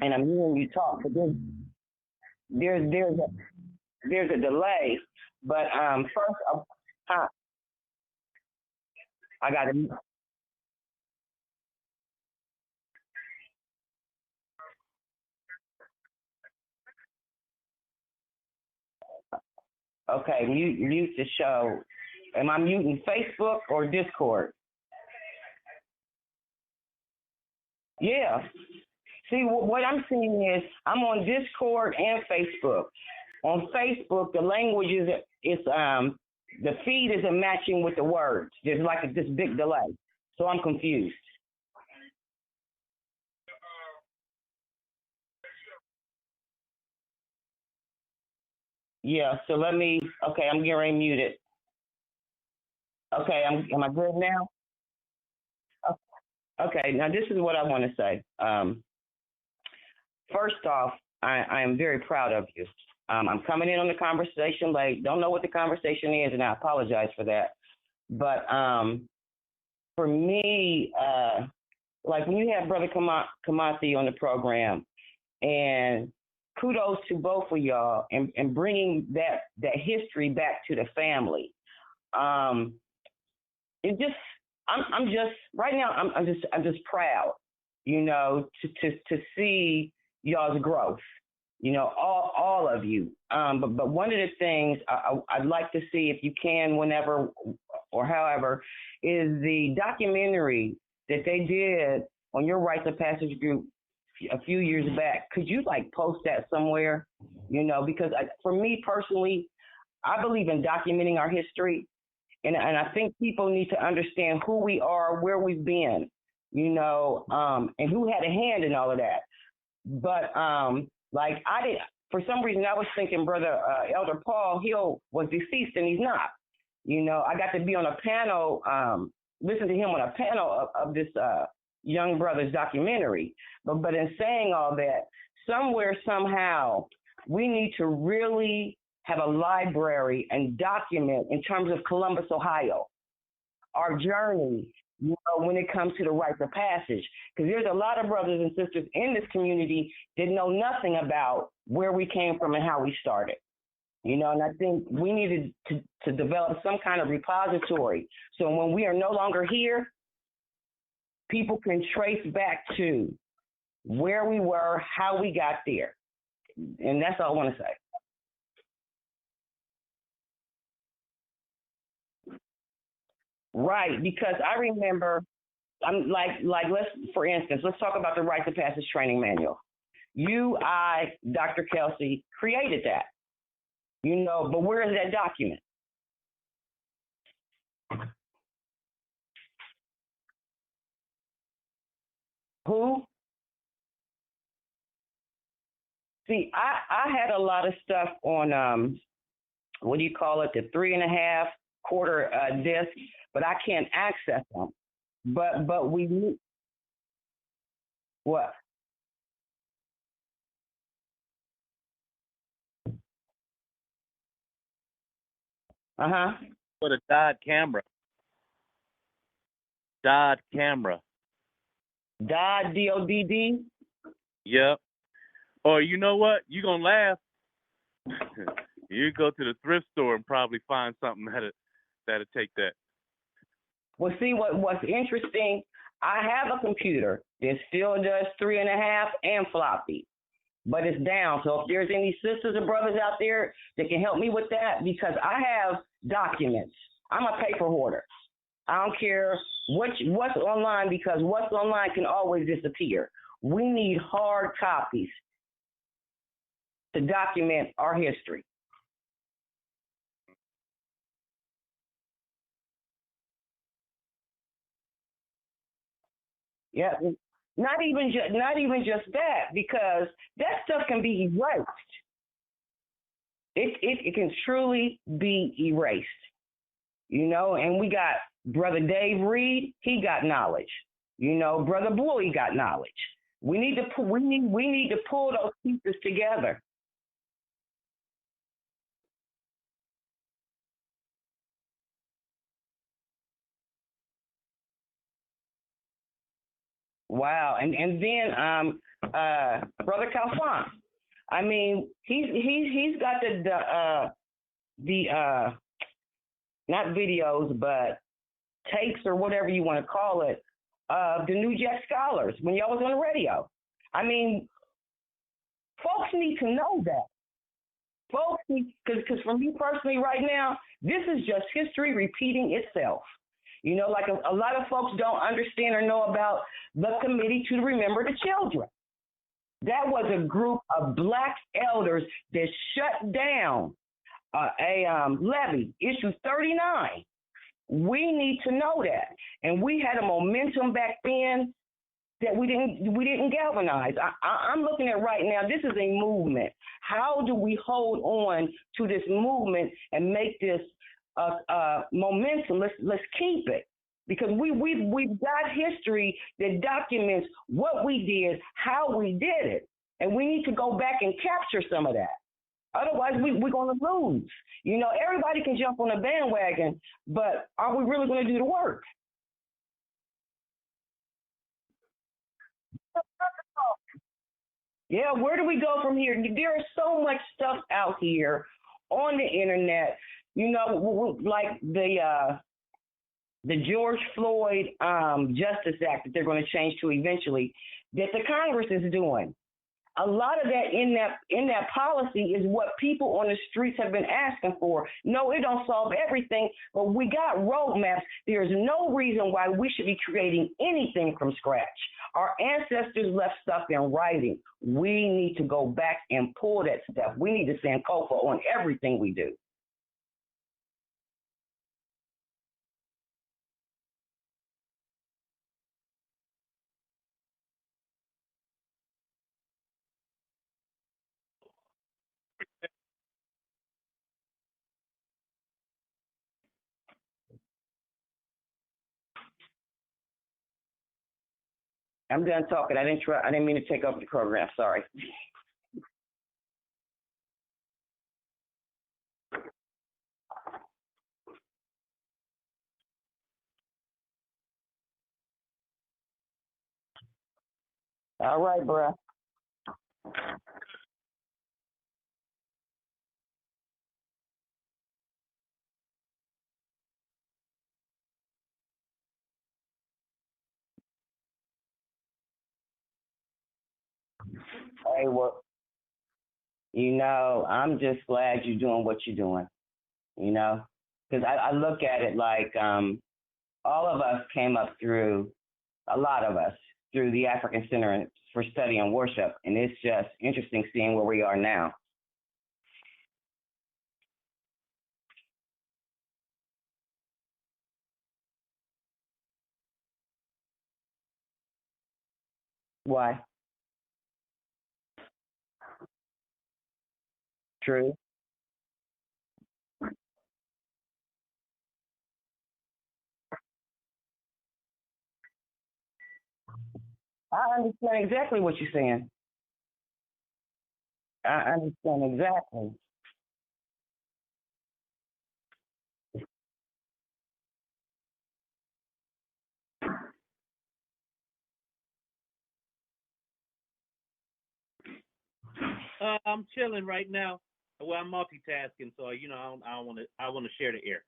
and I'm hearing you talk. But there's there's a, there's a delay. But first, uh, I got to. Okay, mute the show. Am I muting Facebook or Discord? Yeah. See, what I'm seeing is I'm on Discord and Facebook. On Facebook, the language is the feed isn't matching with the words. There's like this big delay, so I'm confused. Yeah. So let me. Okay, I'm getting ready to mute it. Okay. Am I good now? Okay. Now this is what I want to say. First off, I am very proud of you. I'm coming in on the conversation late. Don't know what the conversation is, and I apologize for that. But for me, like when you have Brother Kamasi on the program, and kudos to both of y'all and bringing that history back to the family. Um, it just I'm just right now I'm just proud, to see y'all's growth. All of you. But one of the things I'd like to see if you can, whenever or however, is the documentary that they did on your rites of passage group a few years back. Could you like post that somewhere? Because for me personally, I believe in documenting our history, and I think people need to understand who we are, where we've been, and who had a hand in all of that. But like I did, for some reason I was thinking Brother Elder Paul Hill was deceased, and he's not. I got to be on a panel, listen to him on a panel of this young brother's documentary. But in saying all that, somewhere, somehow, we need to really have a library and document in terms of Columbus, Ohio, our journey, when it comes to the rites of passage. Because there's a lot of brothers and sisters in this community that know nothing about where we came from and how we started. And I think we needed to develop some kind of repository. So when we are no longer here, people can trace back to where we were, how we got there. And that's all I want to say. Right, because I remember, I'm for instance, let's talk about the Rites of Passage Training Manual. Dr. Kelsey, created that, but where is that document? Who? See, I had a lot of stuff on, what do you call it, the 3.5 quarter disc, but I can't access them. But we need, what? Uh-huh. For the Dodd camera. Dodd camera. Dodd, D-O-D-D? Yep. Or you know what? You're going to laugh. You go to the thrift store and probably find something that'll take that. Well, see, what's interesting, I have a computer that still does 3.5 and floppy, but it's down. So if there's any sisters or brothers out there that can help me with that, because I have documents. I'm a paper hoarder. I don't care what's online, because what's online can always disappear. We need hard copies to document our history. Yeah, not even just that, because that stuff can be erased. It can truly be erased, And we got Brother Dave Reed, he got knowledge. Brother Bully got knowledge. We need to pull those pieces together. Wow, and then Brother Calfan. I mean, he's got the not videos, but tapes or whatever you want to call it, of the New Jack Scholars when y'all was on the radio. I mean, folks need to know that. Folks need, because for me personally right now, this is just history repeating itself. Like a lot of folks don't understand or know about the Committee to Remember the Children. That was a group of Black elders that shut down a levy, issue 39. We need to know that. And we had a momentum back then that we didn't galvanize. I'm looking at right now, this is a movement. How do we hold on to this movement and make this momentum? Let's keep it, because we've got history that documents what we did, how we did it, and we need to go back and capture some of that. Otherwise, we're going to lose. Everybody can jump on a bandwagon, but are we really going to do the work? Yeah, where do we go from here? There is so much stuff out here on the internet, like the George Floyd Justice Act that they're going to change to eventually, that the Congress is doing. A lot of that in that policy is what people on the streets have been asking for. No, it don't solve everything, but we got roadmaps. There's no reason why we should be creating anything from scratch. Our ancestors left stuff in writing. We need to go back and pull that stuff. We need to send COFA on everything we do. I'm done talking. I didn't try. I didn't mean to take over the program. Sorry. All right, bruh. Hey, well, I'm just glad you're doing what you're doing. You know, because I look at it like all of us came up through a lot of us through the African Center for Study and Worship, and it's just interesting seeing where we are now. Why? True. I understand exactly what you're saying. I understand exactly. I'm chilling right now. Well, I'm multitasking, so I don't want to. I want to share the air.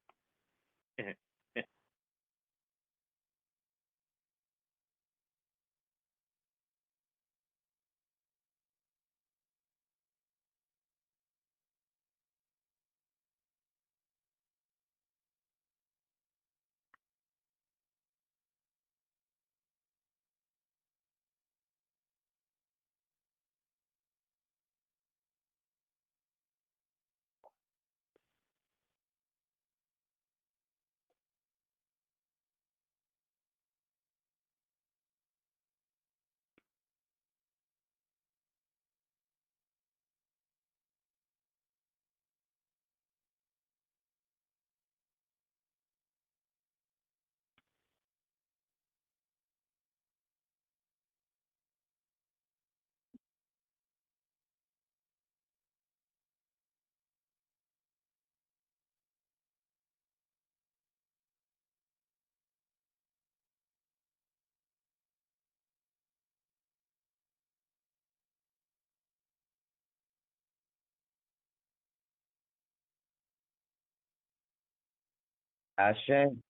I should.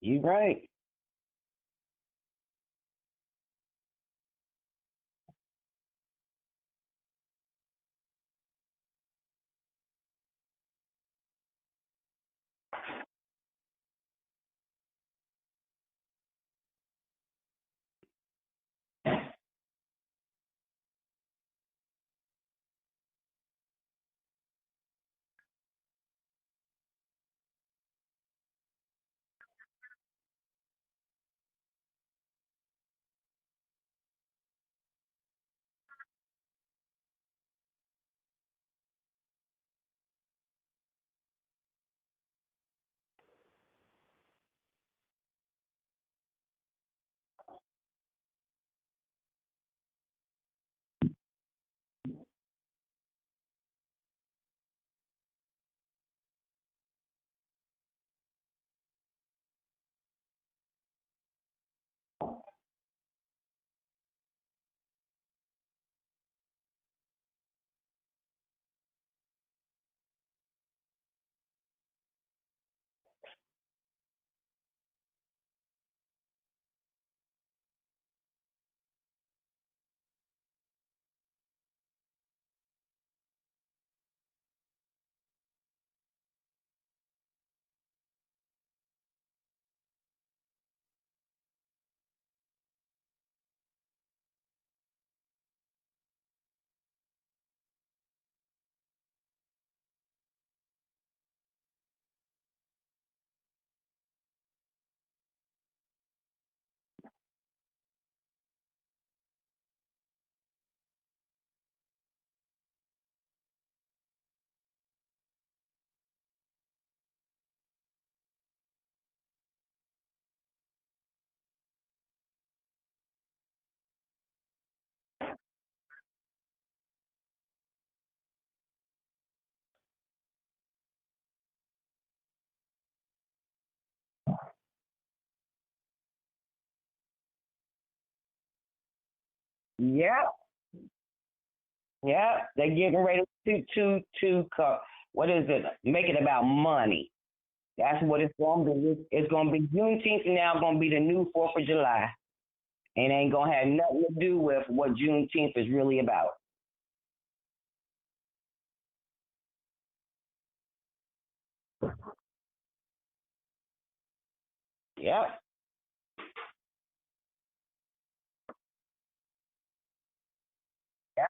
You right. Yep. Yep. They're getting ready to what is it? Make it about money. That's what it's going to be. It's going to be Juneteenth now. Going to be the new 4th of July, and ain't going to have nothing to do with what Juneteenth is really about. Yep. Yep.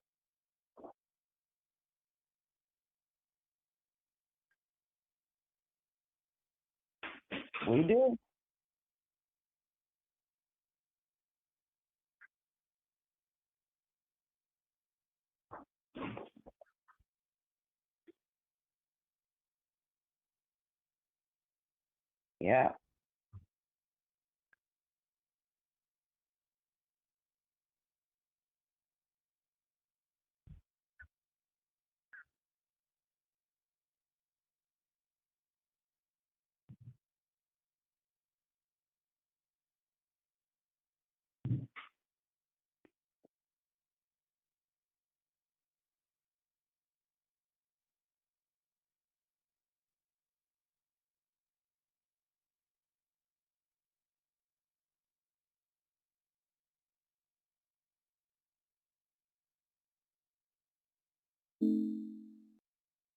We do. Yeah.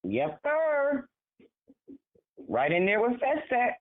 Yep, sir. Right in there with Festac.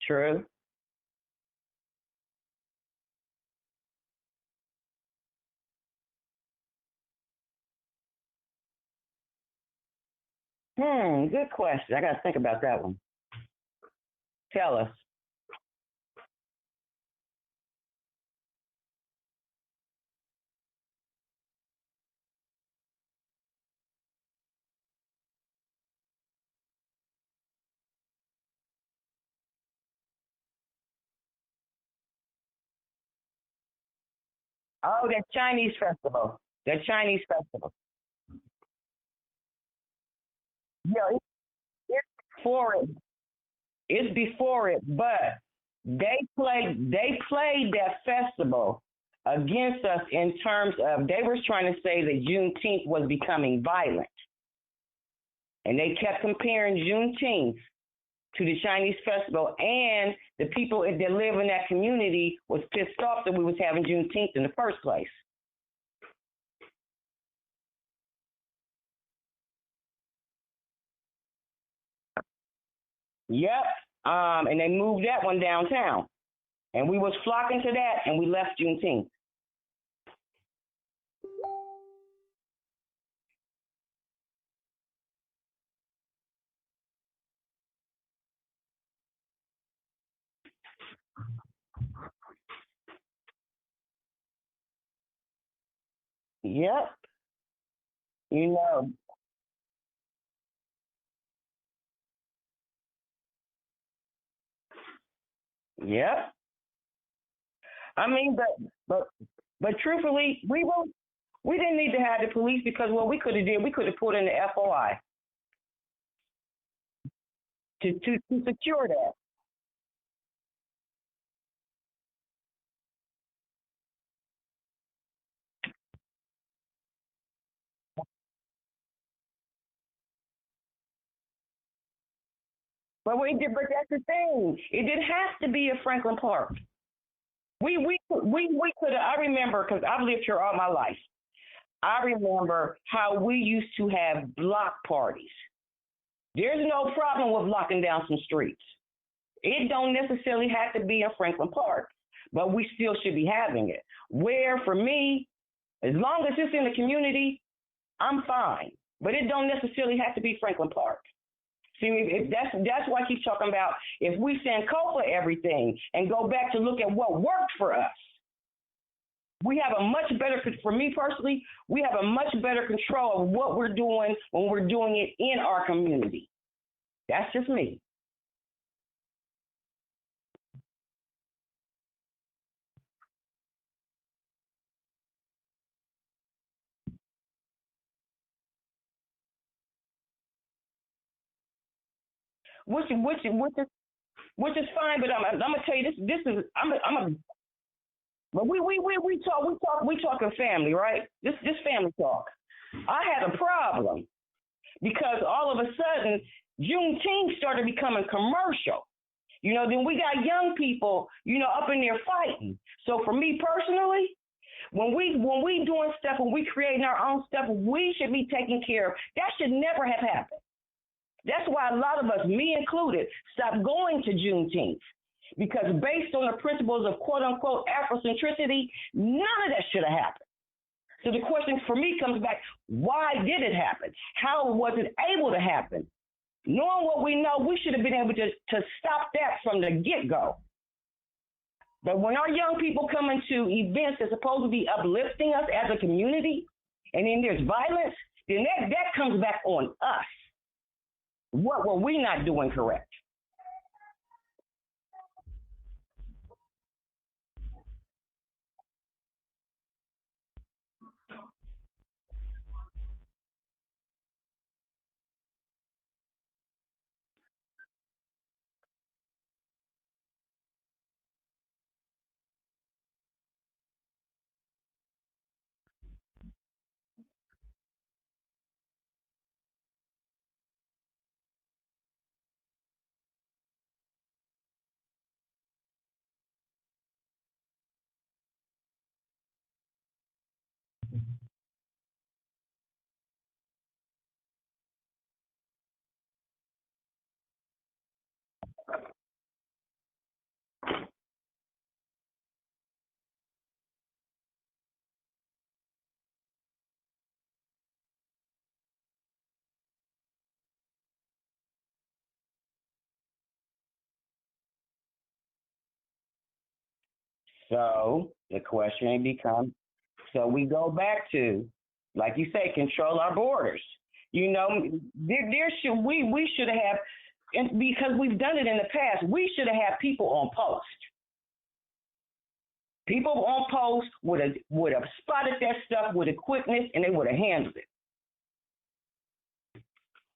True. Good question. I got to think about that one. Tell us. Oh, that Chinese festival. That Chinese festival. Yeah, it's before it. It's before it, but they played that festival against us in terms of they were trying to say that Juneteenth was becoming violent. And they kept comparing Juneteenth to the Chinese festival, and the people that live in that community was pissed off that we was having Juneteenth in the first place. Yep. And they moved that one downtown, and we was flocking to that, and we left Juneteenth. Yep. You know. Yep. I mean, but truthfully, we didn't need to have the police because what we could have did, we could have put in the FOI to secure that. But that's the thing. It didn't have to be a Franklin Park. We could have. I remember because I've lived here all my life. I remember how we used to have block parties. There's no problem with locking down some streets. It don't necessarily have to be in Franklin Park, but we still should be having it. Where for me, as long as it's in the community, I'm fine. But it don't necessarily have to be Franklin Park. See, if that's why I keep talking about if we Sankofa everything and go back to look at what worked for us, we have a much better, for me personally, we have a much better control of what we're doing when we're doing it in our community. That's just me. Which is fine, but I'm gonna tell you this is but we talking family, right? This family talk. I had a problem because all of a sudden Juneteenth started becoming commercial. Then we got young people, up in there fighting. So for me personally, when we doing stuff, when we creating our own stuff, we should be taken care of. That should never have happened. That's why a lot of us, me included, stopped going to Juneteenth. Because based on the principles of quote unquote Afrocentricity, none of that should have happened. So the question for me comes back, why did it happen? How was it able to happen? Knowing what we know, we should have been able to stop that from the get-go. But when our young people come into events that's supposed to be uplifting us as a community, and then there's violence, then that comes back on us. What were we not doing correct? So the question becomes, so we go back to, like you say, control our borders. We should have, and because we've done it in the past, we should have had people on post. People on post would have spotted that stuff with a quickness, and they would have handled it.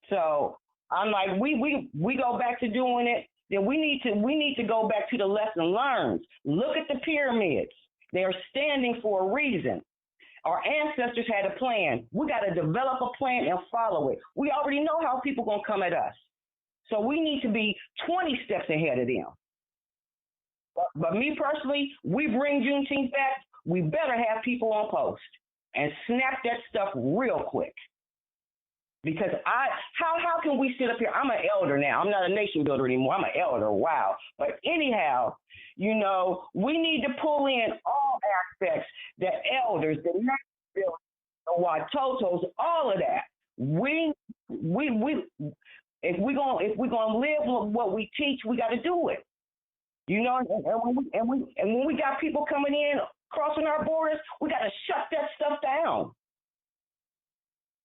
So I'm like, we go back to doing it. Then we need to go back to the lesson learned. Look at the pyramids. They are standing for a reason. Our ancestors had a plan. We got to develop a plan and follow it. We already know how people going to come at us. So we need to be 20 steps ahead of them. But me personally, we bring Juneteenth back, we better have people on post and snap that stuff real quick. Because how can we sit up here? I'm an elder now. I'm not a nation builder anymore. I'm an elder. Wow. But anyhow, we need to pull in all aspects, the elders, the nation builders, the Watotos, all of that. If we're gonna live what we teach, we got to do it. And when we got people coming in, crossing our borders, we got to shut that stuff down.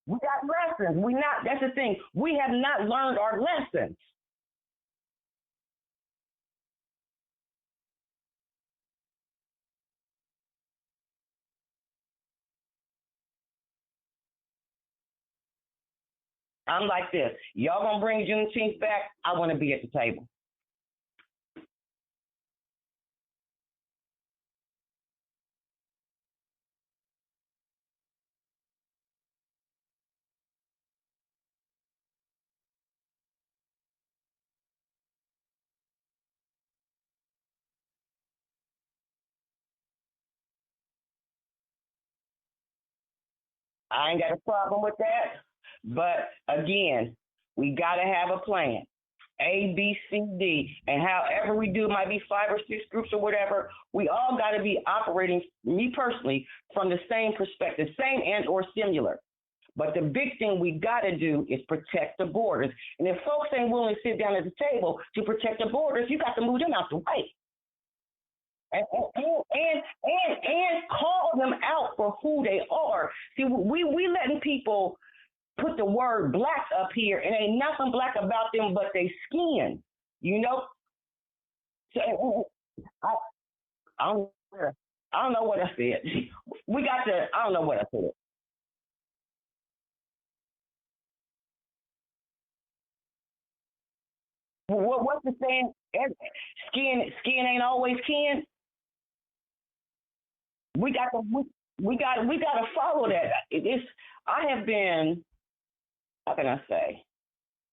We got lessons. That's the thing. We have not learned our lessons. I'm like this. Y'all gonna bring Juneteenth back? I want to be at the table. I ain't got a problem with that. But again, we got to have a plan. A, B, C, D. And however we do, it might be 5 or 6 groups or whatever, we all got to be operating, me personally, from the same perspective, same and or similar. But the big thing we got to do is protect the borders. And if folks ain't willing to sit down at the table to protect the borders, you got to move them out the way. And call them out for who they are. See, we letting people put the word black up here, and ain't nothing black about them but they skin. You know. So I don't I don't know what I said. We got to. I don't know what I said. What's the saying? Skin ain't always kin. We got to follow that. It's I have been, how can I say?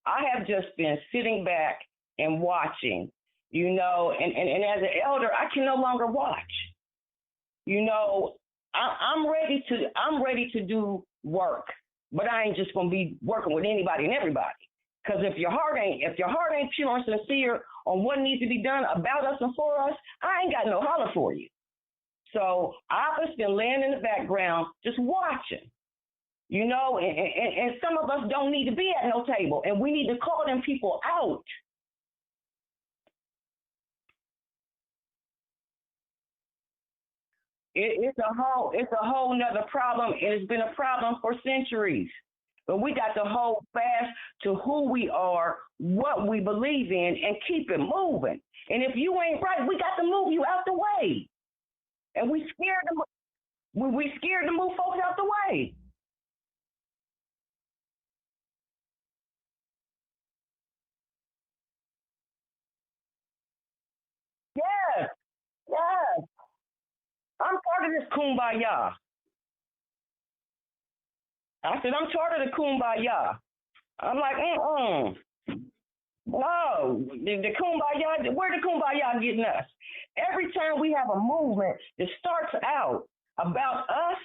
I have just been sitting back and watching, and as an elder, I can no longer watch. You know, I'm ready to do work, but I ain't just gonna be working with anybody and everybody. Because if your heart ain't pure and sincere on what needs to be done about us and for us, I ain't got no holler for you. So I've just been laying in the background, just watching, and some of us don't need to be at no table, and we need to call them people out. It's a whole nother problem, and it's been a problem for centuries. But we got to hold fast to who we are, what we believe in, and keep it moving. And if you ain't right, we got to move you out the way. And we scared to move folks out the way. Yes, yes. I'm part of this kumbaya. I said I'm part of the kumbaya. I'm like, no, the kumbaya. Where the kumbaya getting us? Every time we have a movement that starts out about us,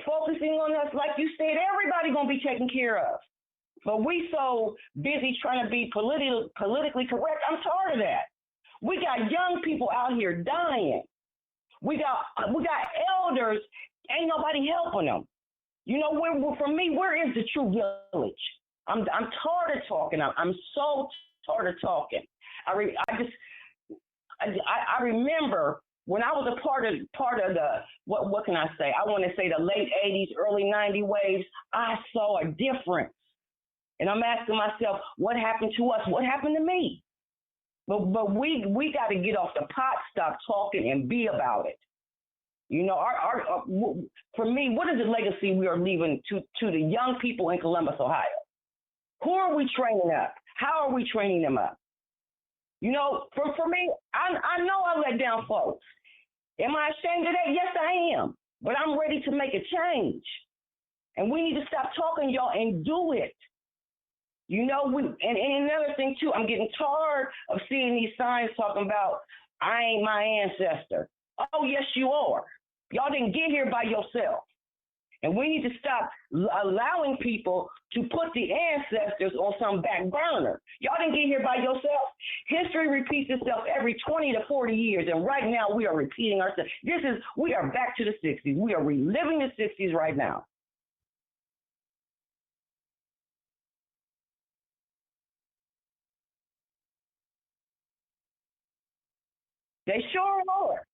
focusing on us, like you said, everybody gonna be taken care of. But we so busy trying to be politically correct. I'm tired of that. We got young people out here dying. We got elders. Ain't nobody helping them. For me, where is the true village? I'm tired of talking. I'm so tired of talking. I remember when I was a part of the what can I say? I want to say the late '80s, early '90s waves. I saw a difference, and I'm asking myself, what happened to us? What happened to me? But we got to get off the pot, stop talking, and be about it. For me, what is the legacy we are leaving to the young people in Columbus, Ohio? Who are we training up? How are we training them up? For me, I know I let down folks. Am I ashamed of that? Yes, I am. But I'm ready to make a change. And we need to stop talking, y'all, and do it. And another thing too, I'm getting tired of seeing these signs talking about I ain't my ancestor. Oh, yes, you are. Y'all didn't get here by yourself. And we need to stop allowing people to put the ancestors on some back burner. Y'all didn't get here by yourself. History repeats itself every 20 to 40 years, and right now we are repeating ourselves. We are back to the 60s. We are reliving the 60s right now. They sure are.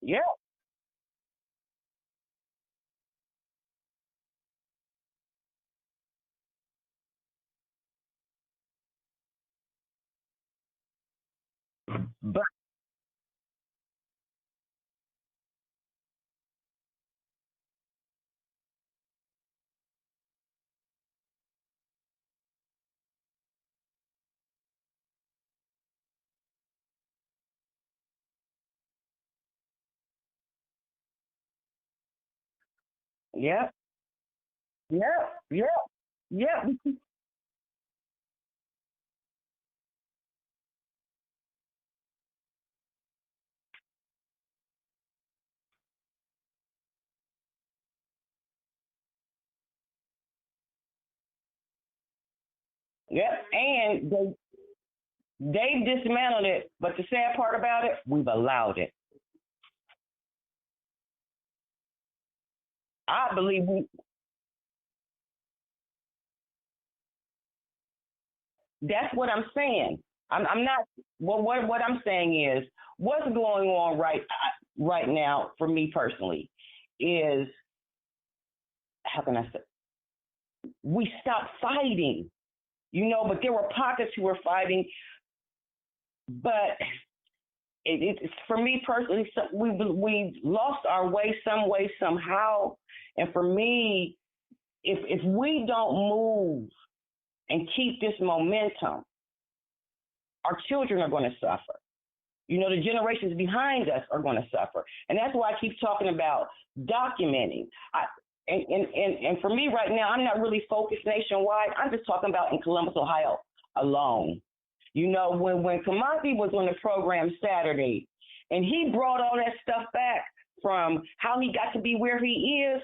Yeah, but yeah, yeah, yeah, yeah. Yep. And they dismantled it. But the sad part about it, we've allowed it. I believe that's what I'm saying. I'm not. Well, what I'm saying is what's going on right now for me personally is how can I say we stopped fighting, but there were pockets who were fighting, but it's for me personally. We lost our way somehow, and for me, if we don't move and keep this momentum, our children are going to suffer. The generations behind us are going to suffer. And that's why I keep talking about documenting. And for me right now, I'm not really focused nationwide. I'm just talking about in Columbus, Ohio alone. When Kamasi was on the program Saturday and he brought all that stuff back from how he got to be where he is,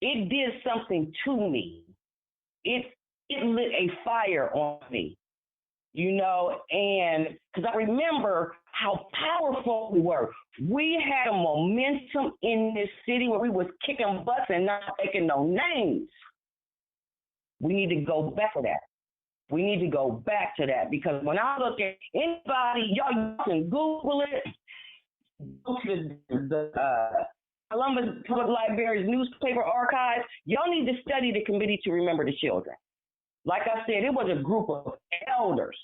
it did something to me. It lit a fire on me. And because I remember how powerful we were. We had a momentum in this city where we was kicking butts and not taking no names. We need to go back to that. We need to go back to that because when I look at anybody, y'all can Google it, go to the Columbus Public Library's newspaper archives. Y'all need to study the Committee to Remember the Children. Like I said, it was a group of elders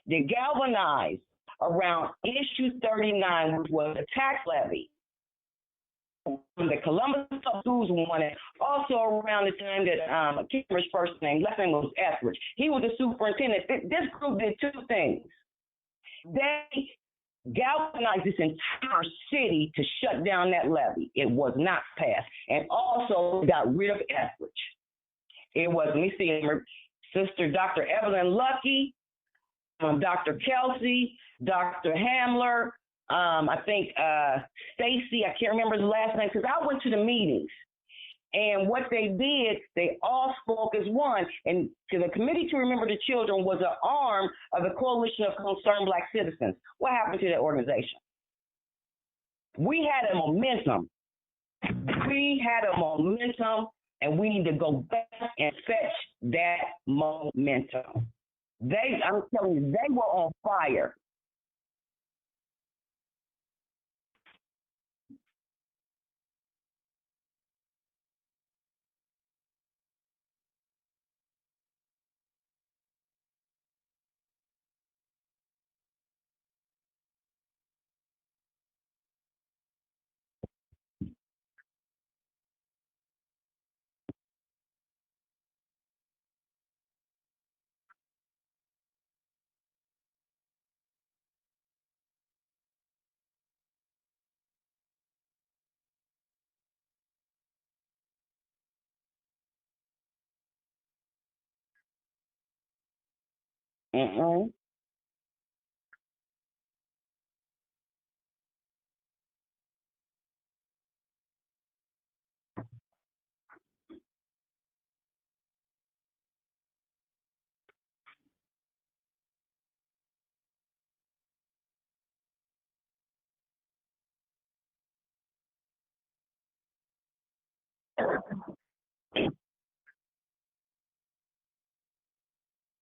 that galvanized around issue 39, which was the tax levy. The Columbus Schools wanted, also around the time that I can't remember his first name, last name was Etheridge. He was the superintendent. This group did two things. They galvanized this entire city to shut down that levy. It was not passed. And also got rid of Etheridge. It was, let me see, Sister Dr. Evelyn Lucky, Dr. Kelsey, Dr. Hamler, I think Stacy, I can't remember his last name because I went to the meetings. And what they did, they all spoke as one. And to the Committee to Remember the Children was an arm of the Coalition of Concerned Black Citizens. What happened to that organization? We had a momentum. And we need to go back and fetch that momentum. I'm telling you, they were on fire. Mm-mm.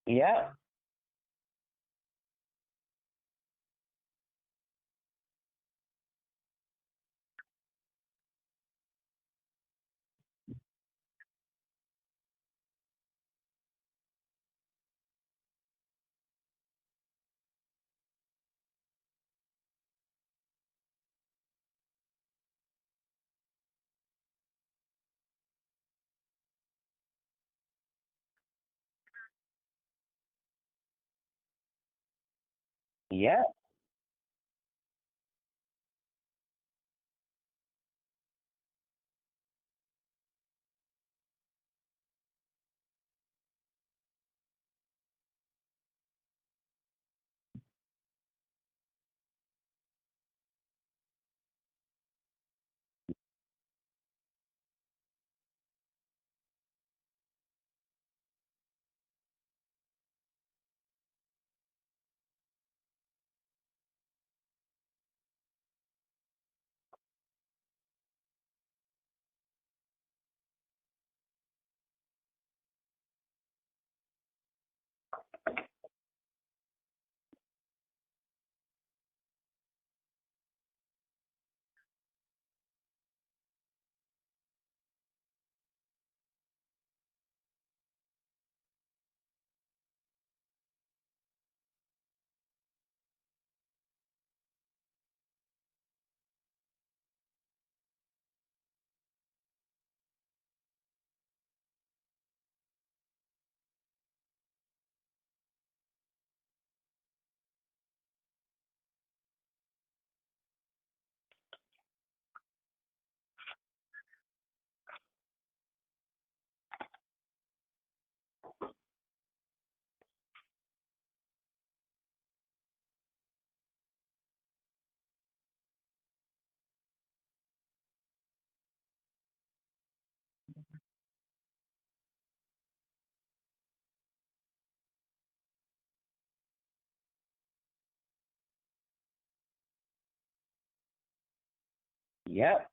Yeah. Yeah. Yep.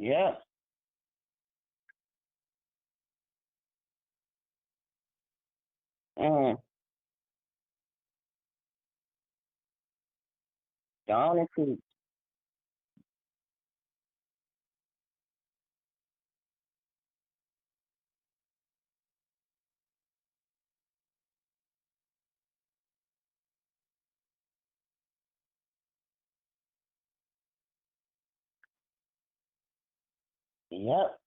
Yep. Mm. Gone and peace. Yep.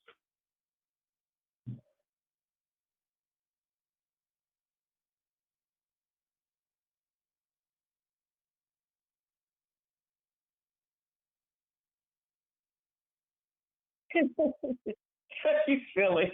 you silly.